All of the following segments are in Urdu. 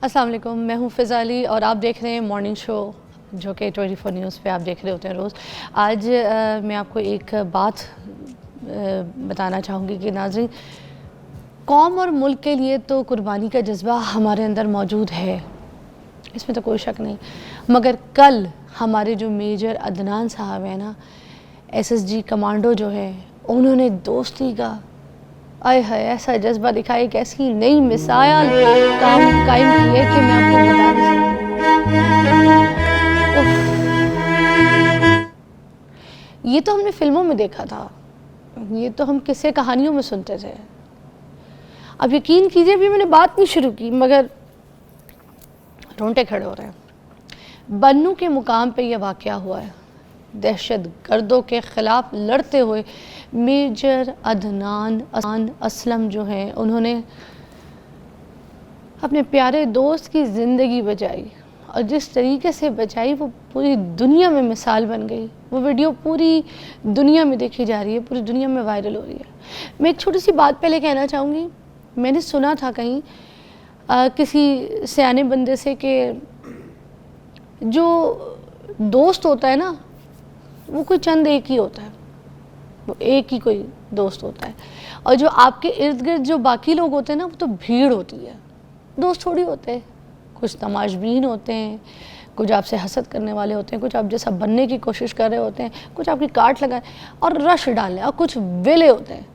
السلام علیکم، میں ہوں فضا علی اور آپ دیکھ رہے ہیں مارننگ شو جو کہ 24 نیوز پہ آپ دیکھ رہے ہوتے ہیں روز۔ آج میں آپ کو ایک بات بتانا چاہوں گی کہ ناظرین، قوم اور ملک کے لیے تو قربانی کا جذبہ ہمارے اندر موجود ہے، اس میں تو کوئی شک نہیں، مگر کل ہمارے جو میجر عدنان صاحب ہیں نا، SSG کمانڈو جو ہے، انہوں نے دوستی کا ایسا جذبہ دکھایا، ایک ایسی نئی مثال قائم کی ہے کہ میں آپ کو بتا نہیں سکتی۔ یہ تو ہم نے فلموں میں دیکھا تھا، یہ تو ہم قصے کہانیوں میں سنتے تھے۔ اب یقین کیجئے بھی میں نے بات نہیں شروع کی مگر رونٹے کھڑے ہو رہے ہیں۔ بنوں کے مقام پہ یہ واقعہ ہوا ہے، دہشت گردوں کے خلاف لڑتے ہوئے میجر عدنان اسلم جو ہیں، انہوں نے اپنے پیارے دوست کی زندگی بچائی، اور جس طریقے سے بچائی وہ پوری دنیا میں مثال بن گئی۔ وہ ویڈیو پوری دنیا میں دیکھی جا رہی ہے، پوری دنیا میں وائرل ہو رہی ہے۔ میں ایک چھوٹی سی بات پہلے کہنا چاہوں گی، میں نے سنا تھا کہیں کسی سیانے بندے سے کہ جو دوست ہوتا ہے نا، وہ کوئی چند ایک ہی ہوتا ہے، وہ ایک ہی کوئی دوست ہوتا ہے، اور جو آپ کے ارد گرد جو باقی لوگ ہوتے ہیں نا، وہ تو بھیڑ ہوتی ہے، دوست تھوڑی ہوتے ہیں۔ کچھ تماش بین ہوتے ہیں، کچھ آپ سے حسد کرنے والے ہوتے ہیں، کچھ آپ جیسا بننے کی کوشش کر رہے ہوتے ہیں، کچھ آپ کی کاٹ لگائیں اور رش ڈالیں، اور کچھ ویلے ہوتے ہیں۔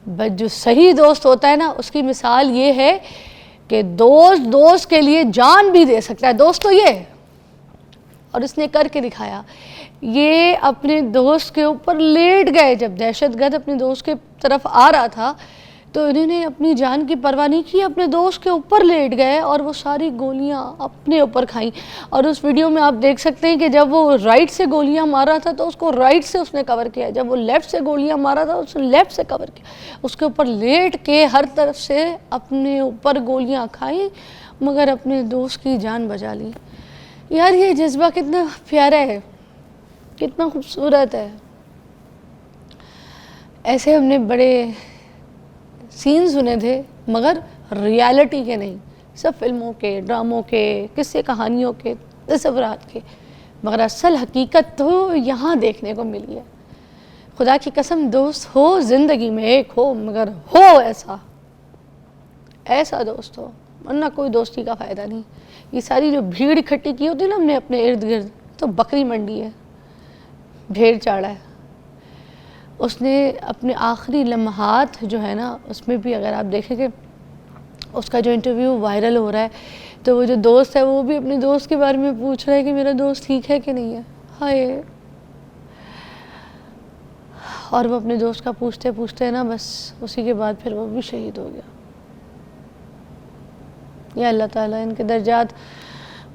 بس جو صحیح دوست ہوتا ہے نا، اس کی مثال یہ ہے کہ دوست کے لیے جان بھی دے سکتا ہے، دوست تو یہ ہے، اور اس نے کر کے دکھایا۔ یہ اپنے دوست کے اوپر لیٹ گئے، جب دہشت گرد اپنے دوست کے طرف آ رہا تھا تو انہوں نے اپنی جان کی پرواہ نہیں کی، اپنے دوست کے اوپر لیٹ گئے اور وہ ساری گولیاں اپنے اوپر کھائیں۔ اور اس ویڈیو میں آپ دیکھ سکتے ہیں کہ جب وہ رائٹ سے گولیاں مارا تھا تو اس کو رائٹ سے اس نے کور کیا، جب وہ لیفٹ سے گولیاں مارا تھا اس نے لیفٹ سے کور کیا، اس کے اوپر لیٹ کے ہر طرف سے اپنے اوپر گولیاں کھائیں مگر اپنے دوست کی جان بچا لی۔ یار یہ جذبہ کتنا پیارا ہے، کتنا خوبصورت ہے۔ ایسے ہم نے بڑے سین سنے تھے مگر ریالٹی کے نہیں، سب فلموں کے، ڈراموں کے، قصے کہانیوں کے، تصورات کے، مگر اصل حقیقت تو یہاں دیکھنے کو ملی ہے۔ خدا کی قسم، دوست ہو زندگی میں ایک ہو، مگر ہو ایسا دوست ہو، ورنہ کوئی دوستی کا فائدہ نہیں۔ یہ ساری جو بھیڑ اکٹھی کی ہوتی ہے نا ہم نے اپنے ارد گرد، تو بکری منڈی ہے، بھیڑ چاڑا ہے۔ اس نے اپنے آخری لمحات جو ہے نا، اس میں بھی اگر آپ دیکھیں کہ اس کا جو انٹرویو وائرل ہو رہا ہے تو وہ جو دوست ہے وہ بھی اپنے دوست کے بارے میں پوچھ رہا ہے کہ میرا دوست ٹھیک ہے کہ نہیں ہے۔ ہائے، اور وہ اپنے دوست کا پوچھتے نا، بس اسی کے بعد پھر وہ بھی شہید ہو گیا۔ یا اللہ تعالیٰ ان کے درجات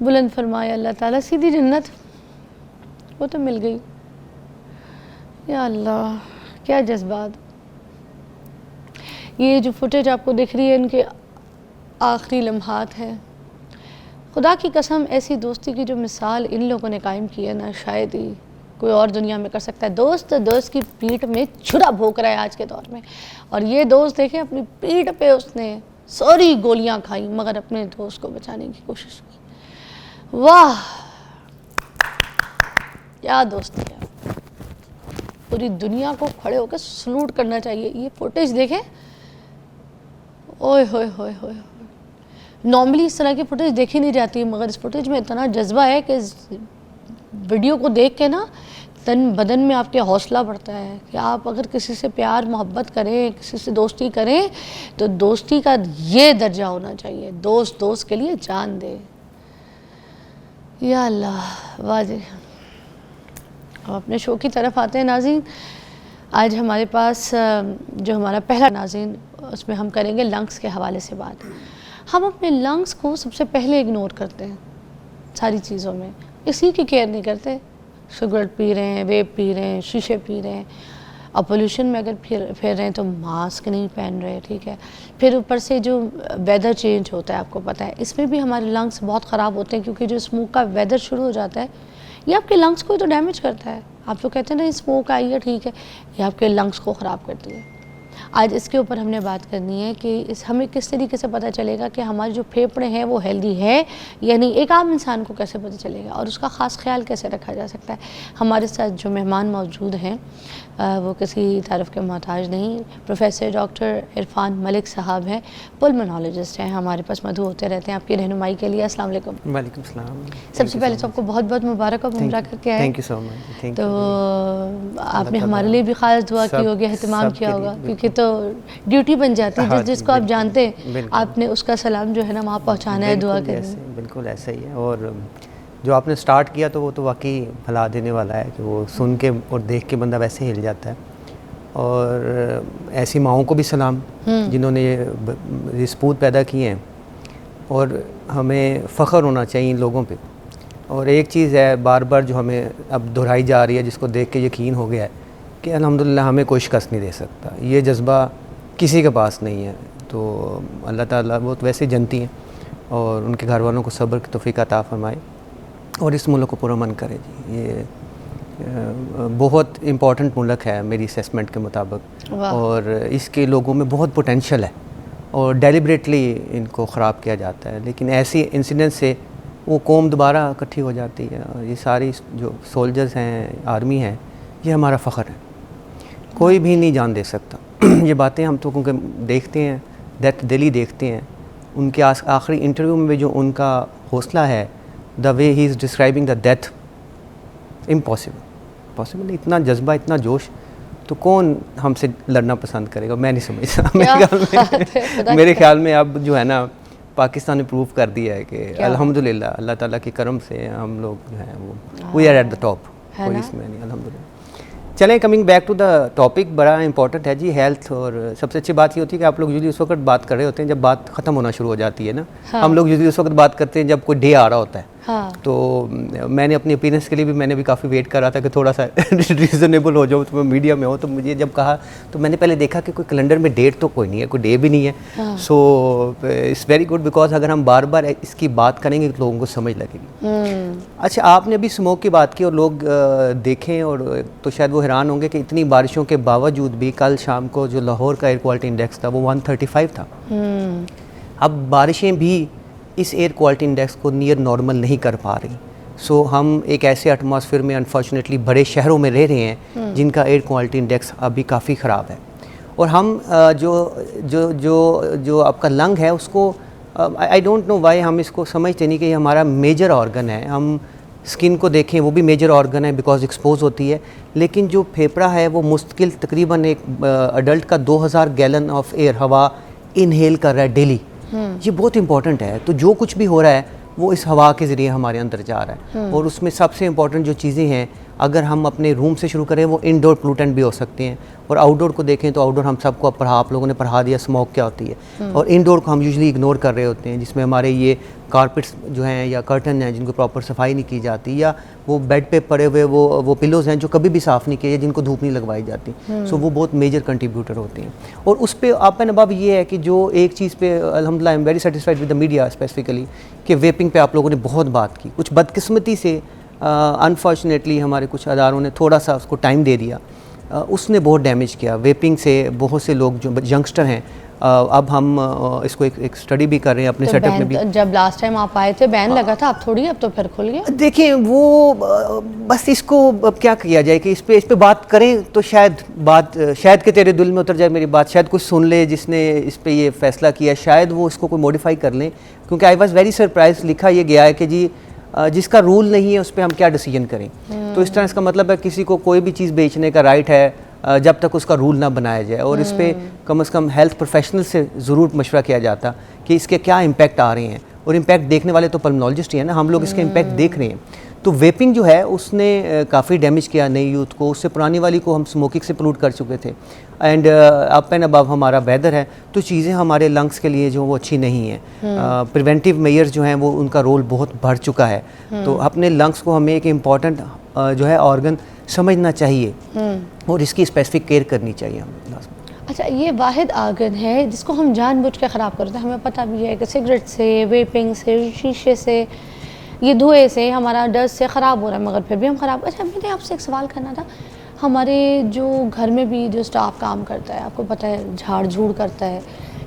بلند فرمائے، اللہ تعالیٰ سیدھی جنت وہ تو مل گئی۔ یا اللہ، کیا جذبات۔ یہ جو فوٹیج آپ کو دکھ رہی ہے ان کے آخری لمحات ہیں۔ خدا کی قسم، ایسی دوستی کی جو مثال ان لوگوں نے قائم کی ہے نا، شاید ہی کوئی اور دنیا میں کر سکتا ہے۔ دوست کی پیٹھ میں چھرا بھونک رہا ہے آج کے دور میں، اور یہ دوست دیکھیں اپنی پیٹھ پہ اس نے ساری گولیاں کھائیں مگر اپنے دوست کو بچانے کی کوشش کی۔ واہ، کیا دوستی ہے، پوری دنیا کو کھڑے ہو کے سلوٹ کرنا چاہیے۔ یہ فوٹیج دیکھیں، اوئے ہوئے ہوئے ہوئے، نارملی اس طرح کی فوٹیج دیکھی نہیں جاتی مگر اس فوٹیج میں اتنا جذبہ ہے کہ اس ویڈیو کو دیکھ کے نا تن بدن میں آپ کے حوصلہ بڑھتا ہے کہ آپ اگر کسی سے پیار محبت کریں، کسی سے دوستی کریں تو دوستی کا یہ درجہ ہونا چاہیے، دوست کے لیے جان دے۔ یا اللہ، واضح۔ اب اپنے شو کی طرف آتے ہیں ناظرین۔ آج ہمارے پاس جو ہمارا پہلا ناظرین، اس میں ہم کریں گے لنگس کے حوالے سے بات۔ ہم اپنے لنگس کو سب سے پہلے اگنور کرتے ہیں ساری چیزوں میں، اسی کی کیئر نہیں کرتے۔ سگریٹ پی رہے ہیں، ویپ پی رہے ہیں، شیشے پی رہے ہیں، اور پولیوشن میں اگر پھر رہے ہیں تو ماسک نہیں پہن رہے، ٹھیک ہے۔ پھر اوپر سے جو ویدر چینج ہوتا ہے، آپ کو پتہ ہے، اس میں بھی ہمارے لنگس بہت خراب ہوتے ہیں، کیونکہ جو اسموک کا ویدر شروع ہو جاتا ہے یہ آپ کے لنگس کو تو ڈیمیج کرتا ہے۔ آپ تو کہتے ہیں نا اسموک آئی ہے، ٹھیک ہے، یہ آپ کے لنگس کو خراب کرتی ہے۔ آج اس کے اوپر ہم نے بات کرنی ہے کہ ہمیں کس طریقے سے پتہ چلے گا کہ ہمارے جو پھیپھڑے ہیں وہ ہیلدی ہے یعنی ایک عام انسان کو کیسے پتہ چلے گا اور اس کا خاص خیال کیسے رکھا جا سکتا ہے. ہمارے ساتھ جو مہمان موجود ہیں وہ کسی تعارف کے محتاج نہیں. پروفیسر ڈاکٹر عرفان ملک صاحب ہیں, پلمونالوجسٹ ہیں, ہمارے پاس مدعو ہوتے رہتے ہیں آپ کی رہنمائی کے لیے. السلام علیکم. وعلیکم السلام. سب سے پہلے سب کو بہت بہت مبارک اور عمرہ کر کے آئے. تھینک یو سو مچ. تو آپ نے ہمارے لیے بھی خاص دعا کی ہوگی, اہتمام کیا ہوگا, کیونکہ تو ڈیوٹی بن جاتی ہے جس کو آپ جانتے ہیں آپ نے اس کا سلام جو ہے نا وہاں پہنچانا ہے, دعا کرنی ہے. بالکل ایسا ہی ہے. اور جو آپ نے سٹارٹ کیا تو وہ تو واقعی بھلا دینے والا ہے کہ وہ سن کے اور دیکھ کے بندہ ویسے ہل جاتا ہے. اور ایسی ماؤں کو بھی سلام جنہوں نے یہ سپوت پیدا کیے ہیں, اور ہمیں فخر ہونا چاہیے ان لوگوں پہ. اور ایک چیز ہے بار بار جو ہمیں اب دہرائی جا رہی ہے, جس کو دیکھ کے یقین ہو گیا ہے کہ الحمدللہ ہمیں کوئی شکست نہیں دے سکتا. یہ جذبہ کسی کے پاس نہیں ہے. تو اللہ تعالیٰ وہ تو ویسے جنتی ہیں, اور ان کے گھر والوں کو صبر کی توفیق عطا فرمائے اور اس ملک کو پرامن کرے. جی یہ بہت امپورٹنٹ ملک ہے میری اسیسمنٹ کے مطابق, اور اس کے لوگوں میں بہت پوٹینشیل ہے اور ڈیلیبریٹلی ان کو خراب کیا جاتا ہے. لیکن ایسی انسیڈنٹ سے وہ قوم دوبارہ اکٹھی ہو جاتی ہے. اور یہ ساری جو سولجرز ہیں, آرمی ہیں, یہ ہمارا فخر ہے. کوئی بھی نہیں جان دے سکتا. یہ باتیں ہم تو کیونکہ دیکھتے ہیں, ڈیتھ دلی دیکھتے ہیں, ان کے آخری انٹرویو میں جو ان کا حوصلہ ہے, the way he is describing the death, possible اتنا جذبہ, اتنا جوش, تو کون ہم سے لڑنا پسند کرے گا؟ میں نہیں سمجھتا. میرے خیال میں اب جو ہے نا پاکستان نے پروف کر دیا ہے کہ الحمدللہ اللہ تعالیٰ کے کرم سے ہم لوگ جو ہیں وہ we are at the top. کوئی اس میں نہیں, الحمدللہ. چلیں coming back to the topic, بڑا امپورٹنٹ ہے جی ہیلتھ. اور سب سے اچھی بات یہ ہوتی ہے کہ آپ لوگ یوزلی اس وقت بات کر رہے ہوتے ہیں جب بات ختم ہونا شروع ہو جاتی ہے نا. ہم لوگ یوزلی اس وقت بات کرتے ہیں جب کوئی ڈے آ رہا ہوتا ہے. تو میں نے اپنی اپیرنس کے لیے بھی میں نے بھی کافی ویٹ کر رہا تھا کہ تھوڑا سا ریزنیبل ہو جاؤ, تو میں میڈیا میں ہو. تو مجھے جب کہا تو میں نے پہلے دیکھا کہ کوئی کیلنڈر میں ڈیٹ تو کوئی نہیں ہے, کوئی ڈے بھی نہیں ہے. So it's very good, because اگر ہم بار بار اس کی بات کریں گے تو لوگوں کو سمجھ لگے گی. اچھا, آپ نے ابھی اسموک کی بات کی اور لوگ دیکھیں اور تو شاید وہ حیران ہوں گے کہ اتنی بارشوں کے باوجود بھی کل شام کو جو لاہور کا ایئر کوالٹی انڈیکس تھا وہ 135 تھا. اب بارشیں بھی اس ایئر کوالٹی انڈیکس کو نیئر نارمل نہیں کر پا رہی. سو ہم ایک ایسے ایٹماسفیئر میں انفارچونیٹلی بڑے شہروں میں رہ رہے ہیں جن کا ایئر کوالٹی انڈیکس ابھی کافی خراب ہے. اور ہم جو آپ کا لنگ ہے اس کو آئی ڈونٹ نو وائی ہم اس کو سمجھتے نہیں کہ یہ ہمارا میجر آرگن ہے. ہم اسکن کو دیکھیں وہ بھی میجر آرگن ہے بیکاز ایکسپوز ہوتی ہے, لیکن جو پھیپھڑا ہے وہ مستقل تقریباً ایک اڈلٹ کا 2000 گیلن آف ایئر ہوا انہیل کر رہا ہے ڈیلی. یہ بہت امپورٹنٹ ہے. تو جو کچھ بھی ہو رہا ہے وہ اس ہوا کے ذریعے ہمارے اندر جا رہا ہے. اور اس میں سب سے امپورٹنٹ جو چیزیں ہیں, اگر ہم اپنے روم سے شروع کریں وہ انڈور پولوٹنٹ بھی ہو سکتے ہیں, اور آؤٹ ڈور کو دیکھیں تو آؤٹ ڈور ہم سب کو آپ لوگوں نے پڑھا دیا اسموک کیا ہوتی ہے. اور انڈور کو ہم یوزلی اگنور کر رہے ہوتے ہیں, جس میں ہمارے یہ کارپیٹس جو ہیں یا کرٹن ہیں جن کو پراپر صفائی نہیں کی جاتی, یا وہ بیڈ پہ پڑے ہوئے وہ پلوز ہیں جو کبھی بھی صاف نہیں کیے جن کو دھوپ نہیں لگوائی جاتی. سو وہ بہت میجر کنٹریبیوٹر ہوتے ہیں. اور اس پہ آپ کا نباب یہ ہے کہ جو ایک چیز پہ الحمدللہ I am very satisfied with the media specifically کہ ویپنگ پہ آپ لوگوں نے بہت بات کی. کچھ بدقسمتی سے انفارچونیٹلی ہمارے کچھ اداروں نے تھوڑا سا اس کو ٹائم دے دیا, اس نے بہت ڈیمیج کیا. ویپنگ سے بہت سے لوگ جو ینگسٹر ہیں, اب ہم اس کو ایک اسٹڈی بھی کر رہے ہیں اپنے سیٹ اپ میں بھی. جب لاسٹ ٹائم آپ آئے تھے بین لگا تھا, اب تھوڑی, اب تو پھر کھل گیا. دیکھیں وہ بس اس کو اب کیا کیا جائے کہ اس پہ بات کریں تو شاید کہ تیرے دل میں اتر جائے میری بات, شاید کچھ سن لے جس نے اس پہ یہ فیصلہ کیا, شاید وہ اس کو کوئی موڈیفائی کر لیں. کیونکہ آئی واز ویری سرپرائز, لکھا یہ گیا ہے کہ جی جس کا رول نہیں ہے اس پہ ہم کیا ڈیسیجن کریں. تو اس طرح اس کا مطلب ہے کسی کو کوئی بھی چیز بیچنے کا رائٹ ہے جب تک اس کا رول نہ بنایا جائے. اور اس پہ کم از کم ہیلتھ پروفیشنل سے ضرور مشورہ کیا جاتا کہ اس کے کیا امپیکٹ آ رہے ہیں. اور امپیکٹ دیکھنے والے تو پلمونالوجسٹ ہی ہیں نا, ہم لوگ اس کے امپیکٹ دیکھ رہے ہیں. تو ویپنگ جو ہے اس نے کافی ڈیمیج کیا نئی یوتھ کو. اس سے پرانی والی کو ہم اسموکنگ سے پولوٹ کر چکے تھے. اینڈ اپ اینڈ ابو ہمارا ویدر ہے, تو چیزیں ہمارے لنگس کے لیے جو وہ اچھی نہیں ہیں. پریونٹیو میئرز جو ہیں وہ ان کا رول بہت بڑھ چکا ہے. تو اپنے لنگس کو ہمیں ایک امپورٹنٹ جو ہے آرگن سمجھنا چاہیے اور اس کی اسپیسیفک کیئر کرنی چاہیے ہمیں. اچھا, یہ واحد آرگن ہے جس کو ہم جان بوجھ کے خراب کرتے ہیں. ہمیں پتہ بھی ہے کہ سگریٹ سے, ویپنگ سے, شیشے سے, یہ دھوئے سے ہمارا ڈسٹ سے خراب ہو رہا ہے, مگر پھر بھی ہم خراب. اچھا, مجھے آپ سے ایک سوال کرنا تھا. ہمارے جو گھر میں بھی جو اسٹاف کام کرتا ہے, آپ کو پتہ ہے جھاڑ جھوڑ کرتا ہے,